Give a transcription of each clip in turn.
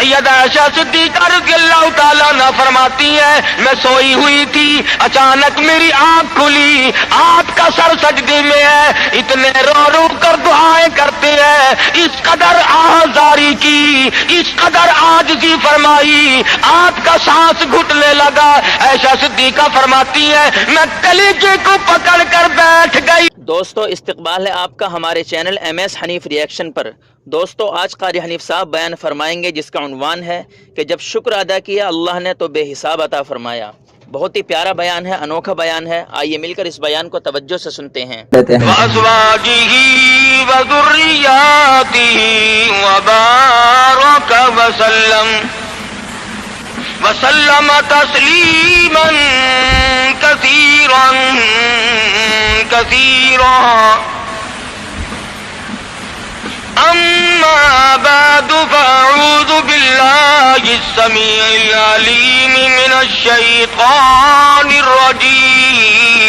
سیدہ عائشہ صدیقہ رضی اللہ تعالیٰ عنہ فرماتی ہے میں سوئی ہوئی تھی، اچانک میری آنکھ کھلی، آپ کا سر سجدے میں ہے، اتنے رو رو کر دعائیں کرتے ہیں، اس قدر آزاری کی، اس قدر عاجزی فرمائی، آپ کا سانس گھٹنے لگا۔ عائشہ صدیقہ فرماتی ہے میں کلیجے کو پکڑ کر بیٹھ گئی۔ دوستو استقبال ہے آپ کا ہمارے channel M S Hanif reaction پر۔ دوستو آج قاری حنیف صاحب بیان فرمائیں گے جس کا عنوان ہے کہ جب شکر ادا کیا اللہ نے تو بے حساب عطا فرمایا۔ بہت ہی پیارا بیان ہے، انوکھا بیان ہے، آئیے مل کر اس بیان کو توجہ سے سنتے ہیں۔ وَأَزْوَاجِهِ وَذُرِّيَّاتِهِ وَبَارَكَ وسلم تسلیما كثيرا أما بعد فأعوذ بالله السميع العليم من الشيطان الرجيم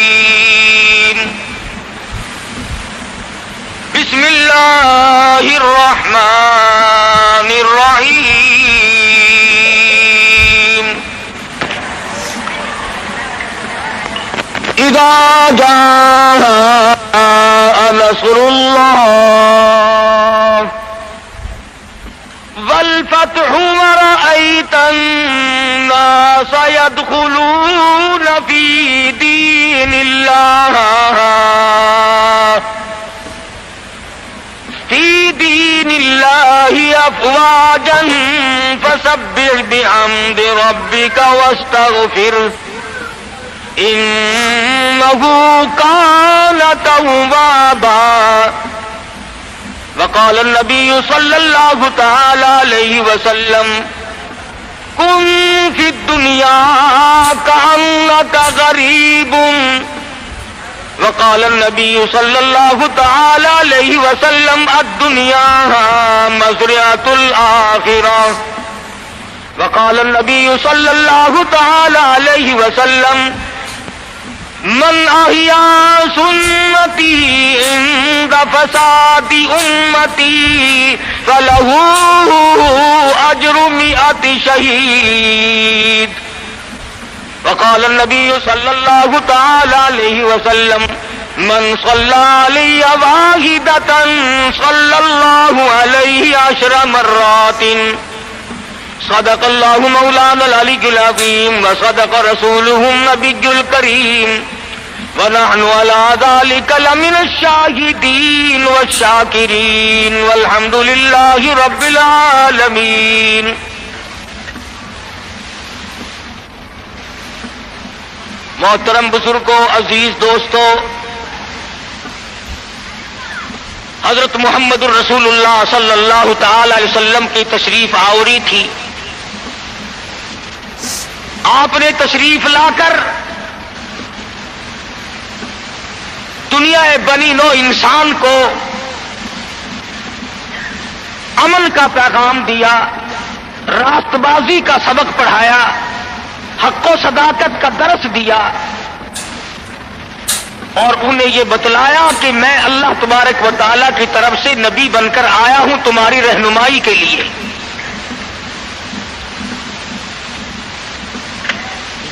بسم الله الرحمن الرحيم إذا جاء نصر الله والفتح ورأيت الناس يدخلون في دين الله أفواجا فسبح بحمد ربك واستغفره إنه كان توابا وقال النبي صلى الله تعالى عليه وسلم كن في الدنيا كأنك غريب وقال النبي صلى الله تعالى عليه وسلم الدنيا مزرعة الآخرة وقال النبي صلى الله تعالى عليه وسلم من أحيا سنتي عند فساد أمتي فله أجر 100 شهيد وقال النبي صلى الله تعالى عليه وسلم من صلى علي واحدة صلى الله عليه 10 مرات صدق الله مولانا العلي العظيم وصدق رسوله النبي الكريم ونحن على ذلك لمن الشاهدين والشاكرين والحمد لله رب العالمين۔ محترم بزرگوں، عزیز دوستوں، حضرت محمد الرسول اللہ صلی اللہ تعالی علیہ وسلم کی تشریف آوری تھی۔ آپ نے تشریف لا کر دنیا بنی نو انسان کو امن کا پیغام دیا، راست بازی کا سبق پڑھایا، حق و صداقت کا درس دیا اور انہیں یہ بتلایا کہ میں اللہ تبارک و تعالیٰ کی طرف سے نبی بن کر آیا ہوں تمہاری رہنمائی کے لیے۔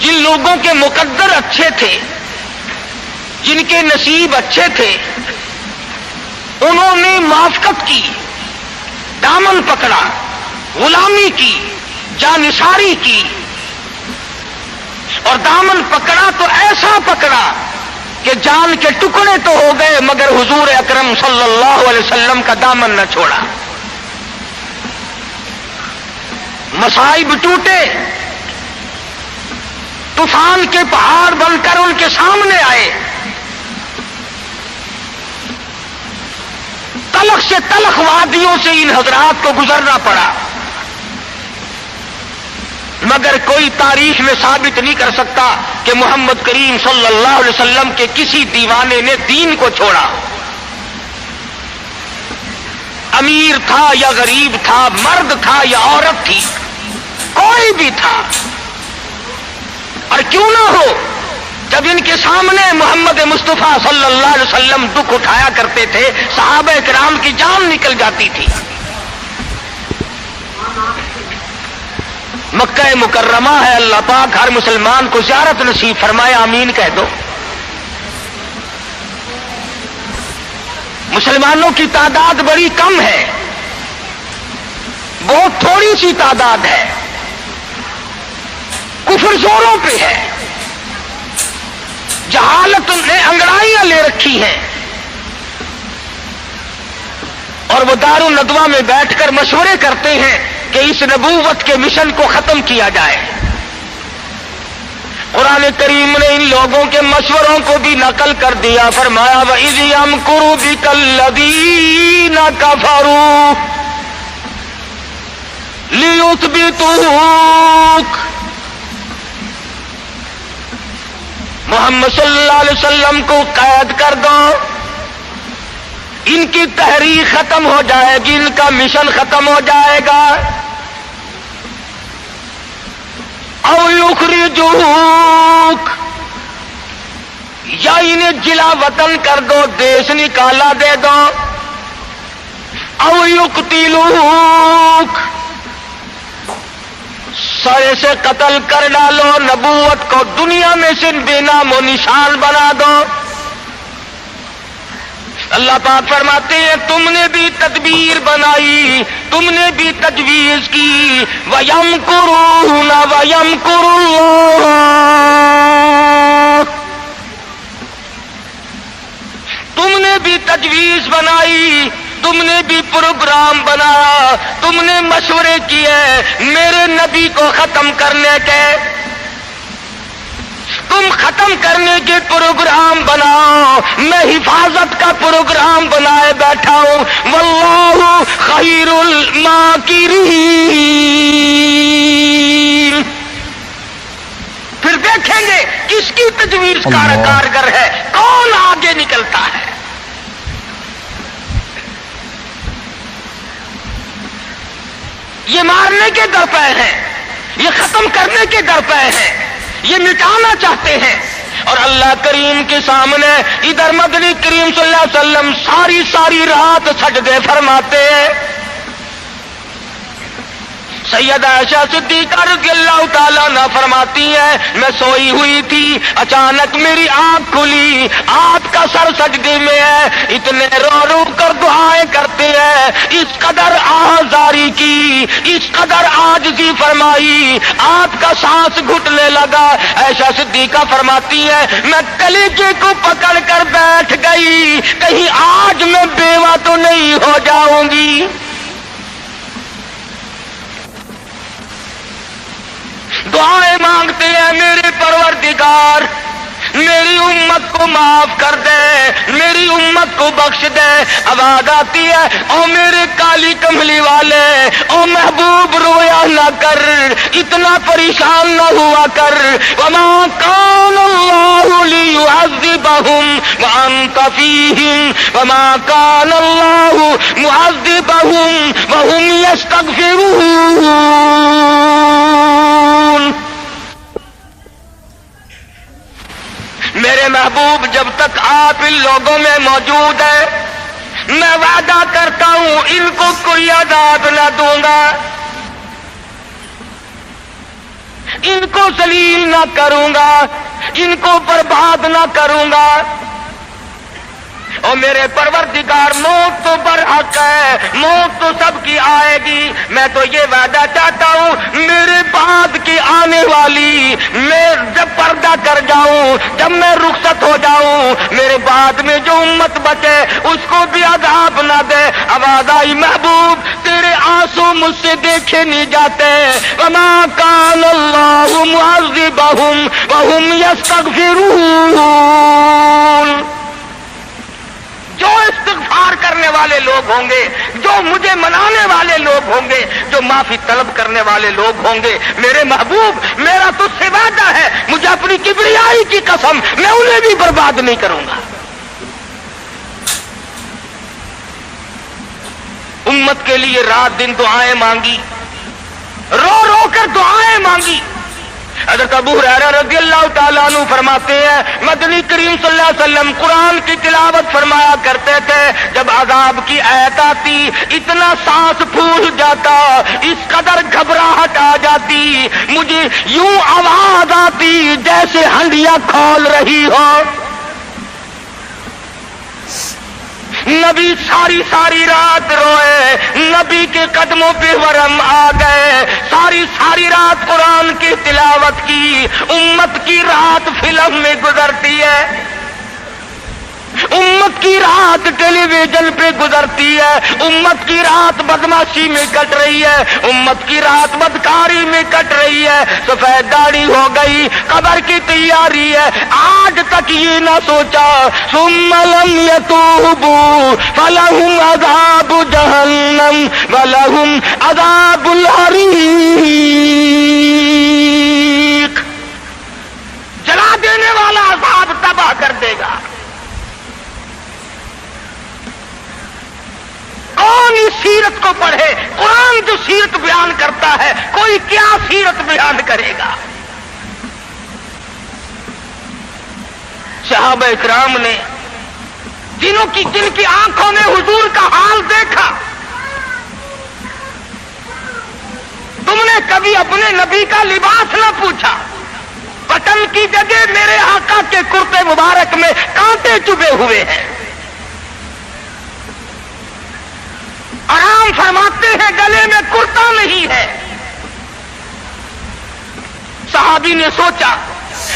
جن لوگوں کے مقدر اچھے تھے، جن کے نصیب اچھے تھے، انہوں نے موافقت کی، دامن پکڑا، غلامی کی، جانثاری کی، اور دامن پکڑا تو ایسا پکڑا کہ جان کے ٹکڑے تو ہو گئے مگر حضور اکرم صلی اللہ علیہ وسلم کا دامن نہ چھوڑا۔ مصائب ٹوٹے، طوفان کے پہاڑ بن کر ان کے سامنے آئے، تلخ سے تلخ وادیوں سے ان حضرات کو گزرنا پڑا، مگر کوئی تاریخ میں ثابت نہیں کر سکتا کہ محمد کریم صلی اللہ علیہ وسلم کے کسی دیوانے نے دین کو چھوڑا۔ امیر تھا یا غریب تھا، مرد تھا یا عورت تھی، کوئی بھی تھا، اور کیوں نہ ہو، جب ان کے سامنے محمد مصطفیٰ صلی اللہ علیہ وسلم دکھ اٹھایا کرتے تھے، صحابہ کرام کی جان نکل جاتی تھی۔ مکہ مکرمہ ہے، اللہ پاک ہر مسلمان کو زیارت نصیب فرمائے، آمین کہہ دو۔ مسلمانوں کی تعداد بڑی کم ہے، بہت تھوڑی سی تعداد ہے، کفر زوروں پہ ہے، جہالت نے انگڑائیاں لے رکھی ہیں، اور وہ دار الندوہ میں بیٹھ کر مشورے کرتے ہیں کہ اس نبوت کے مشن کو ختم کیا جائے۔ قرآن کریم نے ان لوگوں کے مشوروں کو بھی نقل کر دیا، فرمایا وَإِذْ يَمْكُرُ بِكَ الَّذِينَ كَفَرُوا لِيُثْبِتُوكَ۔ محمد صلی اللہ علیہ وسلم کو قید کر دو، ان کی تحریک ختم ہو جائے گی، ان کا مشن ختم ہو جائے گا۔ او یخرجوک، یا انہیں جلا وطن کر دو، دیش نکالا دے دو۔ او یقتلوک، سرے سے قتل کر ڈالو، نبوت کو دنیا میں سے بے نام و نشان بنا دو۔ اللہ پاک فرماتے ہیں تم نے بھی تدبیر بنائی، تم نے بھی تجویز کی، وَيَمْكُرُونَ وَيَمْكُرُ اللَّهُ، تم نے بھی تجویز بنائی، تم نے بھی پروگرام بنایا، تم نے مشورے کیے میرے نبی کو ختم کرنے کے، تم ختم کرنے کے پروگرام بناؤ، میں حفاظت کا پروگرام بنائے بیٹھا ہوں۔ واللہ خیر الماکرین، پھر دیکھیں گے کس کی تجویز کارگر ہے، کون آگے نکلتا ہے۔ یہ مارنے کے درپے ہیں، یہ ختم کرنے کے درپے ہیں، یہ مٹانا چاہتے ہیں، اور اللہ کریم کے سامنے ادھر مدنی کریم صلی اللہ علیہ وسلم ساری رات سجدے فرماتے ہیں۔ سیدہ عائشہ صدیقہ رضی اللہ تعالیٰ عنہ فرماتی ہے میں سوئی ہوئی تھی، اچانک میری آنکھ کھلی، آپ کا سر سجدے میں ہے، اتنے رو رو کر دعائیں کرتے ہیں، اس قدر آزاری کی، اس قدر عاجزی فرمائی، آپ کا سانس گھٹنے لگا۔ عائشہ صدیقہ فرماتی ہے میں کلیجے کو پکڑ کر بیٹھ گئی، کہیں آج میں بیوہ تو نہیں ہو جاؤں گی۔ دعائیں مانگتے ہیں میرے پروردگار میری امت کو معاف کر دے، میری امت کو بخش دے۔ آواز آتی ہے او میرے کالی کملی والے، او محبوب رویا نہ کر، اتنا پریشان نہ ہوا کر۔ وما کان اللہ لیعذبہم وانت فیہم، وما کان اللہ معذبہم وہم یستغفرون۔ میرے محبوب جب تک آپ ان لوگوں میں موجود ہیں میں وعدہ کرتا ہوں ان کو کوئی عذاب نہ دوں گا، ان کو ذلیل نہ کروں گا، ان کو برباد نہ کروں گا۔ اور میرے پروردگار موت تو برحق ہے، موت تو سب کی آئے گی، میں تو یہ وعدہ چاہتا ہوں میرے بعد کی آنے والی، میں جب پردہ کر جاؤں، جب میں رخصت ہو جاؤں، میرے بعد میں جو امت بچے اس کو بھی عذاب نہ دے۔ آواز آئی محبوب تیرے آنسو مجھ سے دیکھے نہیں جاتے۔ وما کان اللہ معذبہم وہم یستغفرون۔ جو استغفار کرنے والے لوگ ہوں گے، جو مجھے منانے والے لوگ ہوں گے، جو معافی طلب کرنے والے لوگ ہوں گے، میرے محبوب میرا تجھ سے وعدہ ہے، مجھے اپنی کبریائی کی قسم میں انہیں بھی برباد نہیں کروں گا۔ امت کے لیے رات دن دعائیں مانگی، رو رو کر دعائیں مانگی۔ حضرت ابو ہریرہ رضی اللہ تعالیٰ عنہ فرماتے ہیں مدنی کریم صلی اللہ علیہ وسلم قرآن کی تلاوت فرمایا کرتے تھے، جب عذاب کی آیت آتی اتنا سانس پھول جاتا، اس قدر گھبراہٹ آ جاتی گزرتی مجھے یوں آواز آتی جیسے ہنڈیاں کھول رہی ہو. نبی ساری ساری رات روئے, نبی کے قدموں پہ ورم آ گئے, ساری رات قرآن کی تلاوت کی. امت کی رات فلم میں گزرتی ہے, امت کی رات ٹیلی ویژن پہ گزرتی ہے, امت کی رات بدماشی میں کٹ رہی ہے, امت کی رات بدکاری میں کٹ رہی ہے. سفید داڑھی ہو گئی, قبر کی تیاری ہے, آج تک یہ نہ سوچا ثم لم یتوبوا فلہم عذاب جہنم ولہم عذاب الحریق. جلا دینے والا عذاب تباہ کر دے گا. کون اس سیرت کو پڑھے؟ قرآن جو سیرت بیان کرتا ہے, کوئی کیا سیرت بیان کرے گا؟ صحابہ اکرام نے جن کی آنکھوں نے حضور کا حال دیکھا, تم نے کبھی اپنے نبی کا لباس نہ پوچھا. بٹن کی جگہ میرے آقا کے کرتے مبارک میں کانٹے چبھے ہوئے ہیں. آرام فرماتے ہیں گلے میں کرتا نہیں ہے. صحابی نے سوچا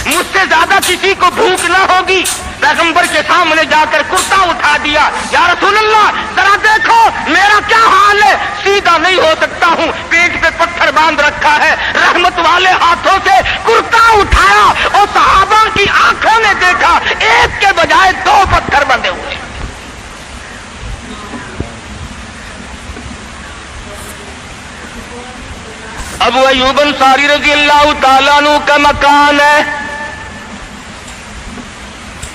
مجھ سے زیادہ کسی کو بھوک نہ ہوگی, پیغمبر کے سامنے جا کر کرتا اٹھا دیا. یا رسول اللہ ذرا دیکھو میرا کیا حال ہے, سیدھا نہیں ہو سکتا ہوں, پیٹ پہ پتھر باندھ رکھا ہے. رحمت والے ہاتھوں سے کرتا اٹھایا اور صحابہ کی آنکھوں نے دیکھا ایک کے بجائے 2 پتھر بندھے ہوئے. ابو ایوب انصاری رضی اللہ تعالیٰ عنہ کا مکان ہے.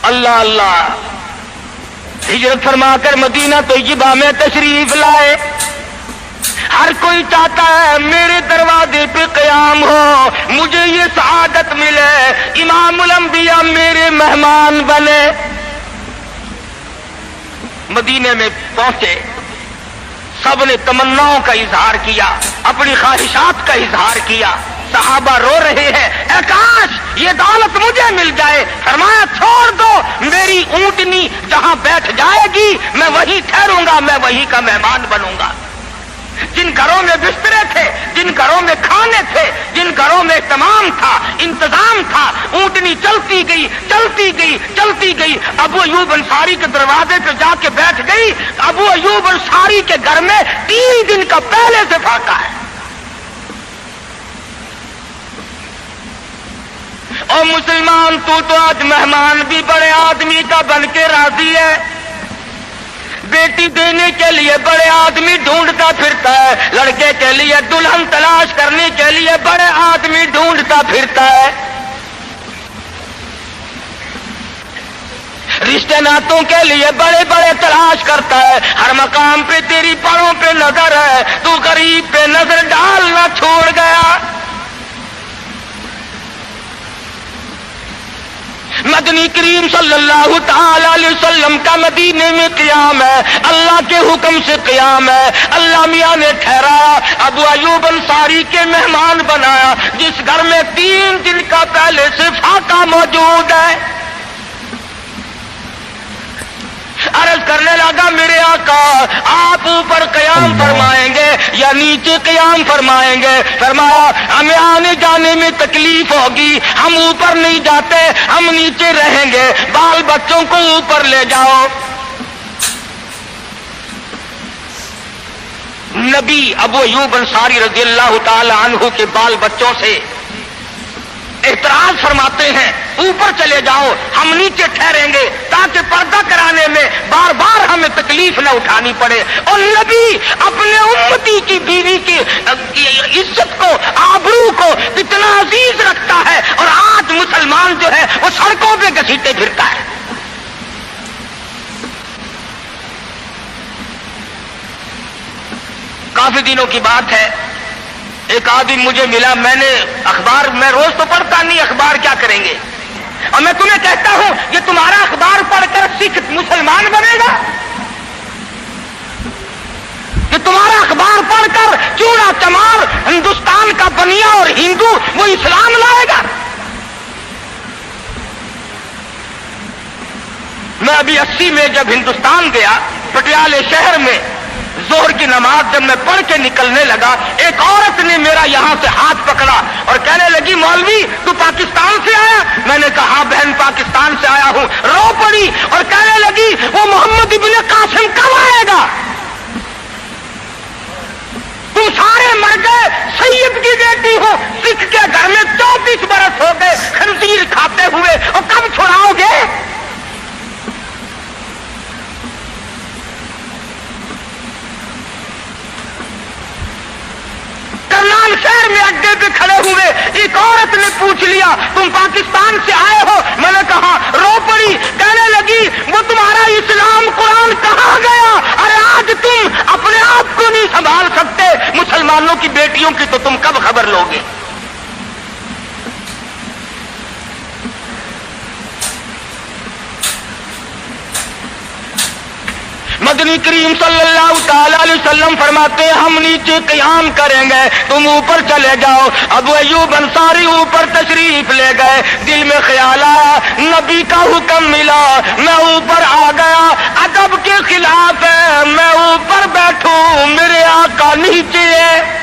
اللہ اللہ, ہجرت فرما کر مدینہ طیبہ میں تشریف لائے. ہر کوئی چاہتا ہے میرے دروازے پہ قیام ہو, مجھے یہ سعادت ملے, امام الانبیاء میرے مہمان بنے. مدینے میں پہنچے, سب نے تمناؤں کا اظہار کیا, اپنی خواہشات کا اظہار کیا. صحابہ رو رہے ہیں, اے کاش یہ دولت مجھے مل جائے. فرمایا چھوڑ دو, میری اونٹنی جہاں بیٹھ جائے گی میں وہیں ٹھہروں گا, میں وہیں کا مہمان بنوں گا. جن گھروں میں بسترے تھے, جن گھروں میں کھانے تھے, جن گھروں میں اہتمام تھا, انتظام تھا, اونٹنی چلتی گئی چلتی گئی چلتی گئی. ابو ایوب انصاری کے دروازے پہ جا کے بیٹھ گئی. ابو ایوب انصاری کے گھر میں 3 دن کا پہلے سے فاقہ ہے. اور مسلمان تو آج مہمان بھی بڑے آدمی کا بن کے راضی ہے, بیٹی دینے کے لیے بڑے آدمی ڈھونڈتا پھرتا ہے, لڑکے کے لیے دلہن تلاش کرنے کے لیے بڑے آدمی ڈھونڈتا پھرتا ہے, رشتے ناتوں کے لیے بڑے بڑے تلاش کرتا ہے. ہر مقام پہ تیری پڑوں پہ نظر ہے, تو غریب پہ نظر ڈالنا چھوڑ گیا. مدنی کریم صلی اللہ تعالی علیہ وسلم کا مدینے میں قیام ہے, اللہ کے حکم سے قیام ہے. اللہ میاں نے ٹھہرایا, ابو ایوب انصاری کے مہمان بنایا, جس گھر میں 3 دن کا پہلے سے فاقہ موجود ہے. عرض کرنے لگا میرے آقا آپ اوپر قیام فرمائیں گے یا نیچے قیام فرمائیں گے؟ فرمایا ہمیں آنے جانے میں تکلیف ہوگی, ہم اوپر نہیں جاتے, ہم نیچے رہیں گے, بال بچوں کو اوپر لے جاؤ. نبی ابو ایوب انصاری رضی اللہ تعالی عنہ کے بال بچوں سے اعتراض فرماتے ہیں اوپر چلے جاؤ, ہم نیچے ٹھہریں گے تاکہ پردہ کرانے میں بار بار ہمیں تکلیف نہ اٹھانی پڑے. اور نبی اپنے امتی کی بیوی کی عزت کو, آبرو کو اتنا عزیز رکھتا ہے, اور آج مسلمان جو ہے وہ سڑکوں پہ گھسیٹے پھرتا ہے. کافی دنوں کی بات ہے, ایک آدمی مجھے ملا, میں نے اخبار, میں روز تو پڑھتا نہیں, اخبار کیا کریں گے, اور میں تمہیں کہتا ہوں یہ تمہارا اخبار پڑھ کر سکھ مسلمان بنے گا, یہ تمہارا اخبار پڑھ کر چوڑا چمار ہندوستان کا بنیا اور ہندو اسلام لائے گا؟ میں ابھی 80 میں جب ہندوستان گیا، پٹیالے شہر میں ظہر کی نماز جب میں پڑھ کے نکلنے لگا، ایک عورت نے میرا یہاں سے ہاتھ پکڑا اور کہنے لگی مولوی تو پاکستان سے آیا؟ میں نے کہا ہاں بہن پاکستان سے آیا ہوں۔ رو پڑی اور کہنے لگی وہ محمد ابن قاسم کب آئے گا؟ تم سارے مر گئے، سید کی بیٹی ہو، سکھ کے گھر میں 34 برس ہو گئے خنزیر کھاتے ہوئے، اور کب چھڑاؤ گے؟ کرنال شہر میں اڈے پہ کھڑے ہوئے ایک عورت نے پوچھ لیا تم پاکستان سے آئے ہو؟ میں نے کہا، رو پڑی، کہنے لگی وہ تمہارا اسلام قرآن کہاں گیا؟ ارے آج تم اپنے آپ کو نہیں سنبھال سکتے، مسلمانوں کی بیٹیوں کی تو تم کب خبر لوگے؟ مدنی کریم صلی اللہ تعالی علیہ وسلم فرماتے ہیں ہم نیچے قیام کریں گے، تم اوپر چلے جاؤ۔ ابو ایوب انصاری اوپر تشریف لے گئے، دل میں خیال آیا نبی کا حکم ملا، میں اوپر آ گیا، ادب کے خلاف ہے میں اوپر بیٹھوں، میرے آقا نیچے ہے۔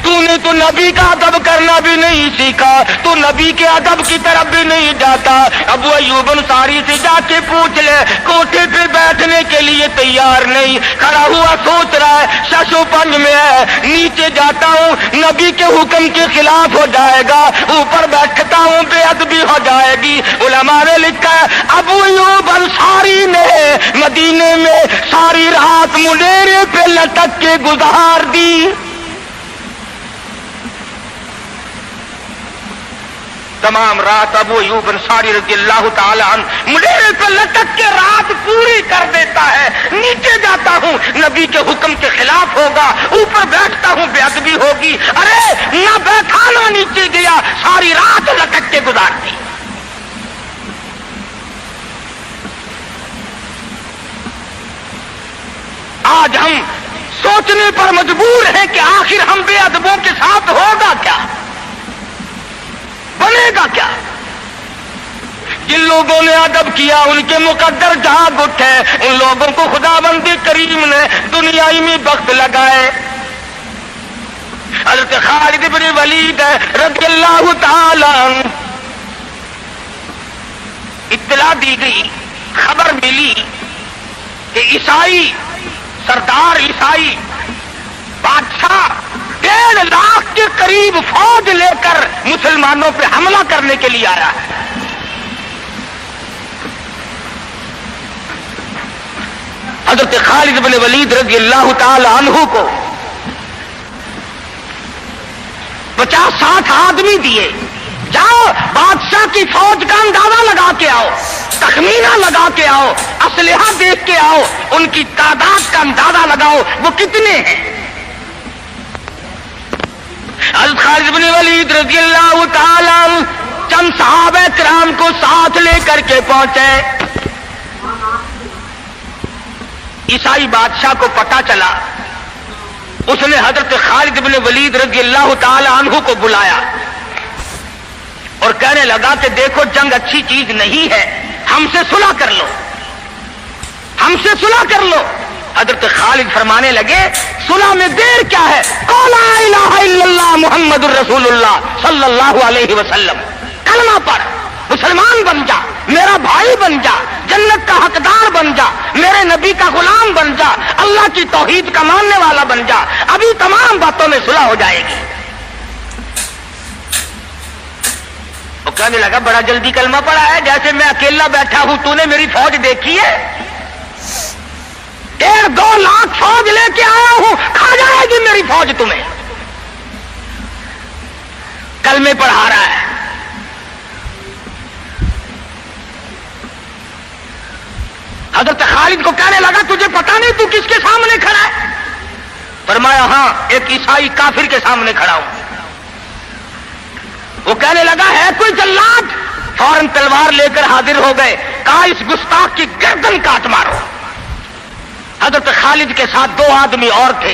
تو نے تو نبی کا ادب کرنا بھی نہیں سیکھا، تو نبی کے ادب کی طرف بھی نہیں جاتا۔ ابو ایوب انصاری سے جا کے پوچھ لے، کوٹھے پہ بیٹھنے کے لیے تیار نہیں، کھڑا ہوا سوچ رہا ہے ششو پنج میں ہے، نیچے جاتا ہوں نبی کے حکم کے خلاف ہو جائے گا، اوپر بیٹھتا ہوں بے ادبی ہو جائے گی۔ علماء نے لکھا ہے ابو ایوب انصاری نے مدینے میں ساری رات منڈیرے پہ لٹک کے گزار دی۔ تمام رات ابو ایوب انصاری رضی اللہ تعالی عنہ منڈیرے پہ لٹک کے رات پوری کر دیتا ہے۔ نیچے جاتا ہوں نبی کے حکم کے خلاف ہوگا، اوپر بیٹھتا ہوں بے ادبی ہوگی، ارے نہ بیٹھا نہ نیچے گیا، ساری رات لٹک کے گزار دی۔ آج ہم سوچنے پر مجبور ہیں کہ آخر ہم بے ادبوں کے ساتھ ہوگا کیا، بنے گا کیا؟ جن لوگوں نے ادب کیا ان کے مقدر جاگ اٹھے، ان لوگوں کو خداوند کریم نے دنیائی میں بخت لگائے۔ حضرت خالد بن ولید رضی اللہ تعالی عنہ، اطلاع دی گئی، خبر ملی کہ عیسائی سردار عیسائی بادشاہ 1.5 لاکھ کے قریب فوج لے کر مسلمانوں پہ حملہ کرنے کے لیے آیا ہے۔ حضرت خالد بن ولید رضی اللہ تعالی عنہ کو 50-60 آدمی دیے، جاؤ بادشاہ کی فوج کا اندازہ لگا کے آؤ، تخمینہ لگا کے آؤ، اسلحہ دیکھ کے آؤ، ان کی تعداد کا اندازہ لگاؤ وہ کتنے ہیں۔ حضرت خالد بن ولید رضی اللہ تعالی عنہ چند صحابہ کرام کو ساتھ لے کر کے پہنچے۔ عیسائی بادشاہ کو پتہ چلا، اس نے حضرت خالد بن ولید رضی اللہ تعالی عنہ کو بلایا اور کہنے لگا کہ دیکھو جنگ اچھی چیز نہیں ہے، ہم سے صلح کر لو، ہم سے صلح کر لو۔ حضرت خالد فرمانے لگے صلح میں دیر کیا ہے، قول لا الہ الا اللہ محمد الرسول اللہ صلی اللہ علیہ وسلم، کلمہ پڑھ، مسلمان بن جا، میرا بھائی بن جا، جنت کا حقدار بن جا، میرے نبی کا غلام بن جا، اللہ کی توحید کا ماننے والا بن جا، ابھی تمام باتوں میں صلح ہو جائے گی۔ وہ کہنے لگا بڑا جلدی کلمہ پڑھا ہے، جیسے میں اکیلا بیٹھا ہوں، تو نے میری فوج دیکھی ہے؟ 1.5-2 لاکھ فوج لے کے آیا ہوں، کھا جائے گی میری فوج تمہیں۔ کلمے پڑھا رہا ہے۔ حضرت خالد کو کہنے لگا تجھے پتا نہیں تو کس کے سامنے کھڑا ہے؟ فرمایا ہاں ایک عیسائی کافر کے سامنے کھڑا ہوں۔ وہ کہنے لگا ہے کوئی جلاد؟ فوراً تلوار لے کر حاضر ہو گئے، کہا اس گستاخ کی گردن کاٹ مارو۔ حضرت خالد کے ساتھ 2 آدمی اور تھے،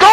2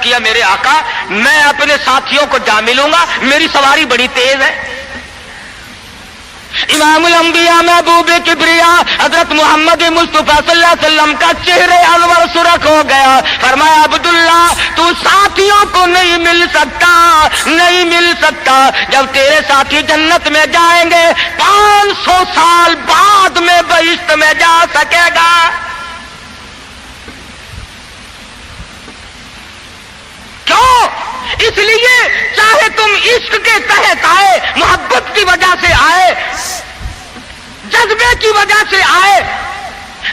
عرض کیا میرے آقا میں اپنے ساتھیوں کو جا ملوں گا، میری سواری بڑی تیز ہے۔ امام الانبیاء محبوب کبریا حضرت محمد مصطفیٰ صلی اللہ علیہ وسلم کا چہرے انور سرخ ہو گیا۔ فرمایا عبداللہ تو ساتھیوں کو نہیں مل سکتا، نہیں مل سکتا، جب تیرے ساتھی جنت میں جائیں گے 500 سال بعد میں بہشت میں جا سکے گا۔ کیوں؟ اس لیے چاہے تم عشق کے تحت آئے، محبت کی وجہ سے آئے، جذبے کی وجہ سے آئے،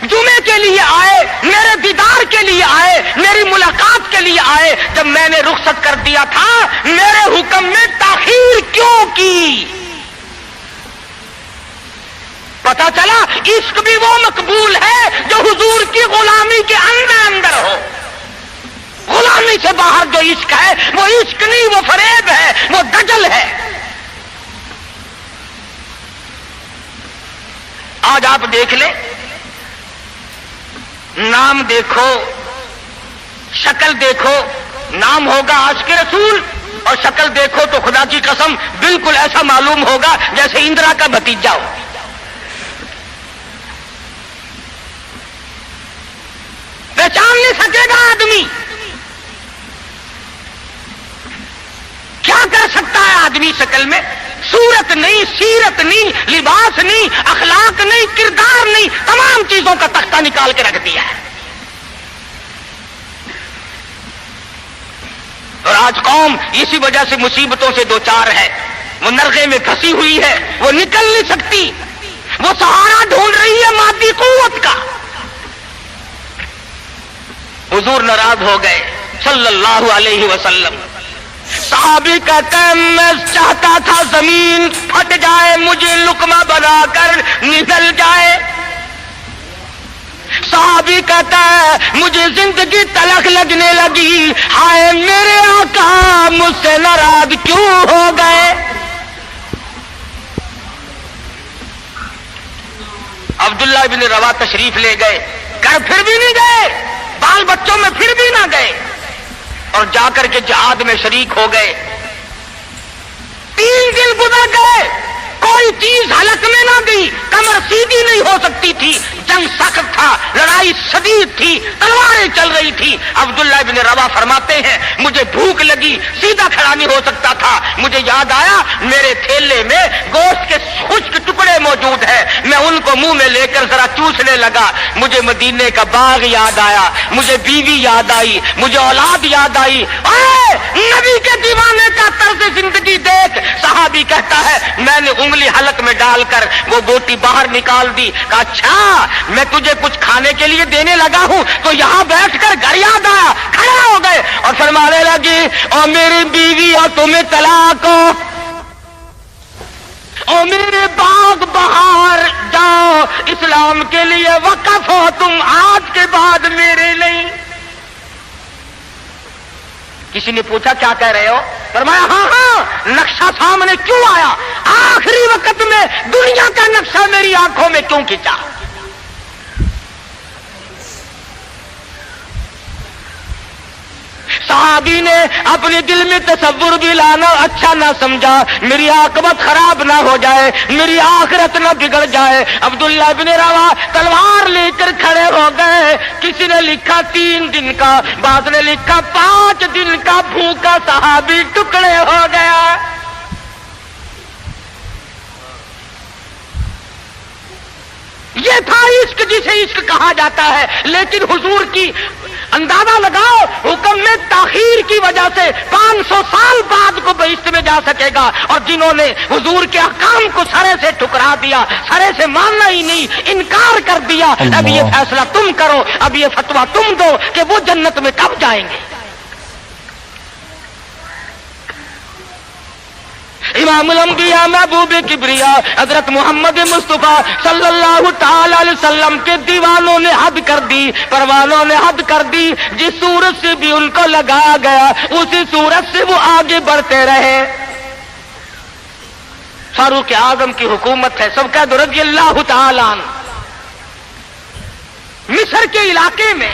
جمعے کے لیے آئے، میرے دیدار کے لیے آئے، میری ملاقات کے لیے آئے، جب میں نے رخصت کر دیا تھا میرے حکم میں تاخیر کیوں کی؟ پتا چلا عشق بھی وہ مقبول ہے جو حضور کی غلامی کے اندر ہو۔ غلامی سے باہر جو عشق ہے وہ عشق نہیں، وہ فریب ہے، وہ دجل ہے۔ آج آپ دیکھ لیں، نام دیکھو، شکل دیکھو، نام ہوگا عاشق رسول اور شکل دیکھو تو خدا کی قسم بالکل ایسا معلوم ہوگا جیسے اندرا کا بھتیجا ہو۔ پہچان نہیں سکے گا آدمی۔ کیا کر سکتا ہے آدمی شکل میں؟ صورت نہیں، سیرت نہیں، لباس نہیں، اخلاق نہیں، کردار نہیں، تمام چیزوں کا تختہ نکال کے رکھ دیا ہے۔ اور آج قوم اسی وجہ سے مصیبتوں سے دوچار ہے، وہ نرغے میں پھنسی ہوئی ہے، وہ نکل نہیں سکتی، وہ سہارا ڈھونڈ رہی ہے مادی قوت کا۔ حضور ناراض ہو گئے صلی اللہ علیہ وسلم۔ صحابی کہتا ہے میں چاہتا تھا زمین پھٹ جائے، مجھے لقمہ بنا کر نگل جائے۔ صحابی کہتا ہے مجھے زندگی تلخ لگنے لگی، ہائے میرے آقا مجھ سے ناراض کیوں ہو گئے؟ عبداللہ ابن روا تشریف لے گئے، گھر پھر بھی نہیں گئے، بال بچوں میں پھر بھی نہ گئے، اور جا کر کے جہاد میں شریک ہو گئے۔ 3 دن گزر گئے، کوئی چیز حلق میں نہ گئی، کمر سیدھی نہیں ہو سکتی تھی، جنگ سخت تھا، لڑائی شدید تھی، تلواریں چل رہی تھی۔ عبداللہ ابن روا فرماتے ہیں مجھے بھوک لگی، سیدھا کھڑا نہیں ہو سکتا تھا، مجھے یاد آیا میرے تھیلے میں گوشت کے خشک ٹکڑے موجود ہیں، میں ان کو منہ میں لے کر ذرا چوسنے لگا، مجھے مدینے کا باغ یاد آیا، مجھے بیوی یاد آئی، مجھے اولاد یاد آئی۔ اے نبی کے دیوانے کا طرز زندگی دیکھ۔ صحابی کہتا ہے میں نے انگلی حلق میں ڈال کر وہ بوٹی باہر نکال دی، کہا اچھا میں تجھے کچھ کھانے کے لیے دینے لگا ہوں تو یہاں بیٹھ کر گھر یاد آیا، کھڑا ہو گئے اور فرمانے لگی اور میری بیوی اور تمہیں طلاق ہو، اور میرے باغ بہار جاؤ، اسلام کے لیے وقف ہو تم، آج کے بعد میرے نہیں۔ کسی نے پوچھا کیا کہہ رہے ہو؟ فرمایا ہاں ہاں، نقشہ سامنے کیوں آیا؟ آخری وقت میں دنیا کا نقشہ میری آنکھوں میں کیوں کھینچا؟ صحابی نے اپنے دل میں تصور بھی لانا اچھا نہ سمجھا، میری عاقبت خراب نہ ہو جائے، میری آخرت نہ بگڑ جائے۔ عبداللہ بن روا تلوار لے کر کھڑے ہو گئے، کسی نے لکھا 3 دن کا، بعض نے لکھا 5 دن کا بھوکا صحابی ٹکڑے ہو گیا۔ یہ تھا عشق جسے عشق کہا جاتا ہے، لیکن حضور کی اندازہ لگاؤ حکم میں تاخیر کی وجہ سے 500 سال بعد کو بہشت میں جا سکے گا، اور جنہوں نے حضور کے احکام کو سرے سے ٹھکرا دیا، سرے سے ماننا ہی نہیں، انکار کر دیا، اب یہ فیصلہ تم کرو، اب یہ فتویٰ تم دو کہ وہ جنت میں کب جائیں گے۔ امام الانبیاء محبوب کبریا حضرت محمد مصطفیٰ صلی اللہ تعالی علیہ وسلم کے دیوانوں نے حد کر دی، پروانوں نے حد کر دی، جس صورت سے بھی ان کو لگایا گیا اسی صورت سے وہ آگے بڑھتے رہے۔ فاروق اعظم کی حکومت ہے، سب کا رضی اللہ تعالی عنہ۔ مصر کے علاقے میں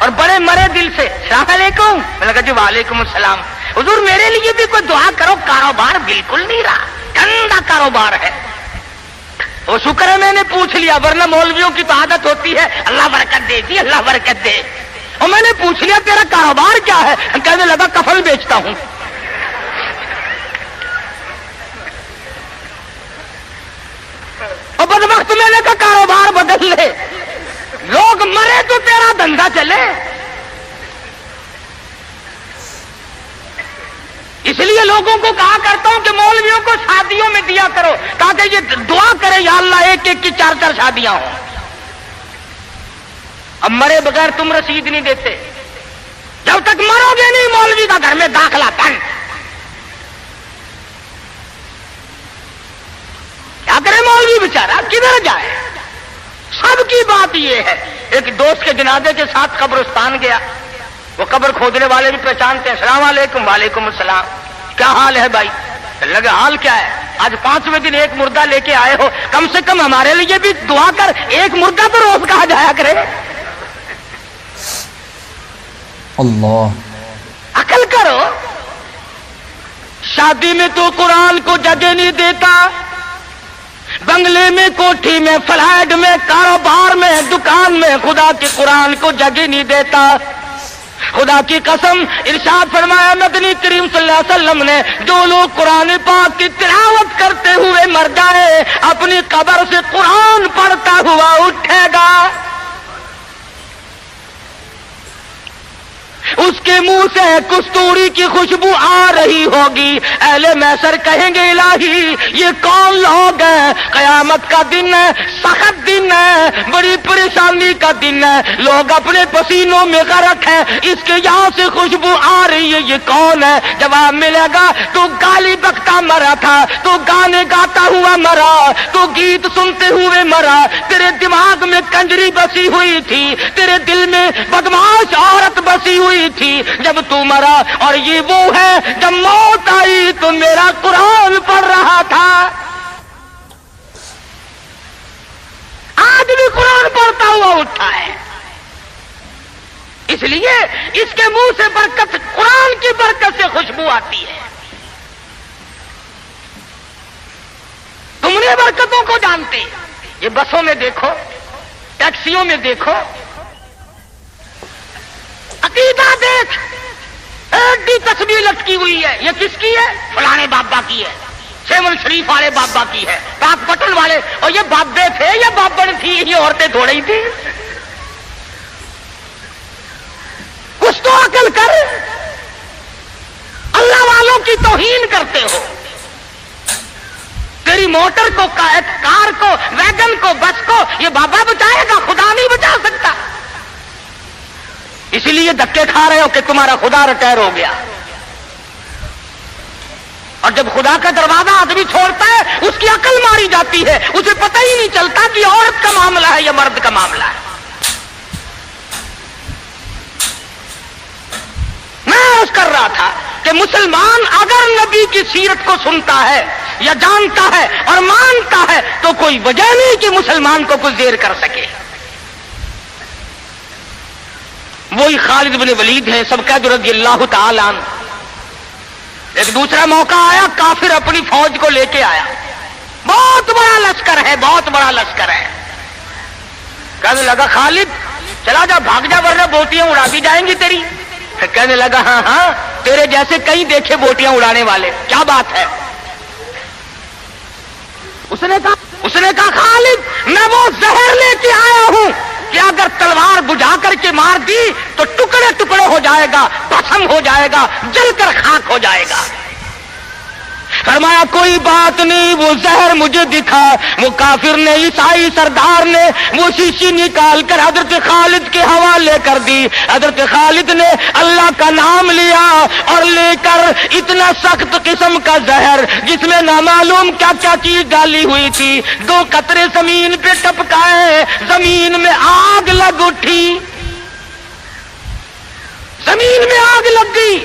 اور بڑے مرے دل سے السلام علیکم. میں نے کہا جی وعلیکم السلام. حضور میرے لیے بھی کوئی دعا کرو, کاروبار بالکل نہیں رہا, گندا کاروبار ہے. وہ شکر ہے میں نے پوچھ لیا, ورنہ مولویوں کی تو عادت ہوتی ہے اللہ برکت دے جی اللہ برکت دے. اور میں نے پوچھ لیا تیرا کاروبار کیا ہے؟ کہنے لگا کفن بیچتا ہوں. اور بدبخت میں نے کہا کاروبار بدل لے, لوگ مرے تو تیرا دھندا چلے. اس لیے لوگوں کو کہا کرتا ہوں کہ مولویوں کو شادیوں میں دیا کرو تاکہ یہ دعا کرے یا اللہ ایک ایک کی 4 شادیاں ہوں. اب مرے بغیر تم رسید نہیں دیتے, جب تک مرو گے نہیں مولوی کا گھر میں داخلہ بند. کیا کرے مولوی بیچارہ, کدھر جائے؟ سب کی بات یہ ہے. ایک دوست کے جنازے کے ساتھ قبرستان گیا, وہ قبر کھودنے والے بھی پہچانتے ہیں. السلام علیکم. وعلیکم السلام. کیا حال ہے بھائی؟ لگا حال کیا ہے, آج 5ویں دن ایک مردہ لے کے آئے ہو, کم سے کم ہمارے لیے بھی دعا کر, ایک مردہ تو روز کہا جایا کرے. اللہ عقل کرو. شادی میں تو قرآن کو جگہ نہیں دیتا, بنگلے میں, کوٹھی میں, فلیٹ میں, کاروبار میں, دکان میں خدا کے قرآن کو جگہ نہیں دیتا. خدا کی قسم ارشاد فرمایا نبی کریم صلی اللہ علیہ وسلم نے, جو لوگ قرآن پاک کی تلاوت کرتے ہوئے مر جائے اپنی قبر سے قرآن پڑھتا ہوا اٹھے گا, اس کے منہ سے کستوری کی خوشبو آ رہی ہوگی. اہل محشر کہیں گے الہی یہ کون لوگ ہیں؟ قیامت کا دن ہے, سخت دن ہے, بڑی پریشانی کا دن ہے, لوگ اپنے پسینوں میں غرق ہیں, اس کے یہاں سے خوشبو آ رہی ہے, یہ کون ہے؟ جواب ملے گا تو گالی بکتا مرا تھا, تو گانے گاتا ہوا مرا, تو گیت سنتے ہوئے مرا, تیرے دماغ میں کنجری بسی ہوئی تھی, تیرے دل میں بدماش عورت بسی ہوئی تھی جب تو مرا, اور یہ وہ ہے جب موت آئی تو میرا قرآن پڑھ رہا تھا. آج بھی قرآن پڑھتا ہوا اٹھا ہے. اس لیے اس کے منہ سے برکت, قرآن کی برکت سے خوشبو آتی ہے. تم نے برکتوں کو جانتے, یہ بسوں میں دیکھو, ٹیکسیوں میں دیکھو, عقیدہ دیکھ, ایک بھی تصویر لٹکی ہوئی ہے, یہ کس کی ہے؟ فلانے بابا کی ہے, سیون شریف والے بابا کی ہے, پاک پٹن والے, اور یہ بابے تھے, یہ بابن تھی, یہ عورتیں تھوڑی ہی تھی. کچھ تو عقل کر, اللہ والوں کی توہین کرتے ہو. تیری موٹر کو, کار کو, ویگن کو, بس کو یہ بابا بچائے گا, خدا نہیں بچا سکتا. اسی لیے دھکے کھا رہے ہو کہ تمہارا خدا ریٹائر ہو گیا. اور جب خدا کا دروازہ آدمی چھوڑتا ہے اس کی عقل ماری جاتی ہے, اسے پتہ ہی نہیں چلتا کہ عورت کا معاملہ ہے یا مرد کا معاملہ ہے. میں عرض کر رہا تھا کہ مسلمان اگر نبی کی سیرت کو سنتا ہے یا جانتا ہے اور مانتا ہے تو کوئی وجہ نہیں کہ مسلمان کو کچھ دیر کر سکے. وہی خالد بن ولید ہیں سب کا جو رضی اللہ تعالی عنہ. ایک دوسرا موقع آیا, کافر اپنی فوج کو لے کے آیا, بہت بڑا لشکر ہے, بہت بڑا لشکر ہے. کہنے لگا خالد چلا جا, بھاگ جا, ورنہ بوٹیاں اڑا دی جائیں گی تیری. کہنے لگا ہاں ہاں, تیرے جیسے کئی دیکھے بوٹیاں اڑانے والے, کیا بات ہے؟ اس نے کہا خالد میں وہ زہر لے کے آیا ہوں کہ اگر تلوار بجھا کر کے مار دی تو ٹکڑے ٹکڑے ہو جائے گا, بھسم ہو جائے گا, جل کر خاک ہو جائے گا. فرمایا کوئی بات نہیں, وہ زہر مجھے دکھا. وہ کافر نے, عیسائی سردار نے وہ شیشی نکال کر حضرت خالد کے حوالے کر دی. حضرت خالد نے اللہ کا نام لیا اور لے کر اتنا سخت قسم کا زہر جس میں نامعلوم کیا کیا چیز ڈالی ہوئی تھی, 2 قطرے زمین پہ ٹپکائے, زمین میں آگ لگ اٹھی, زمین میں آگ لگ گئی.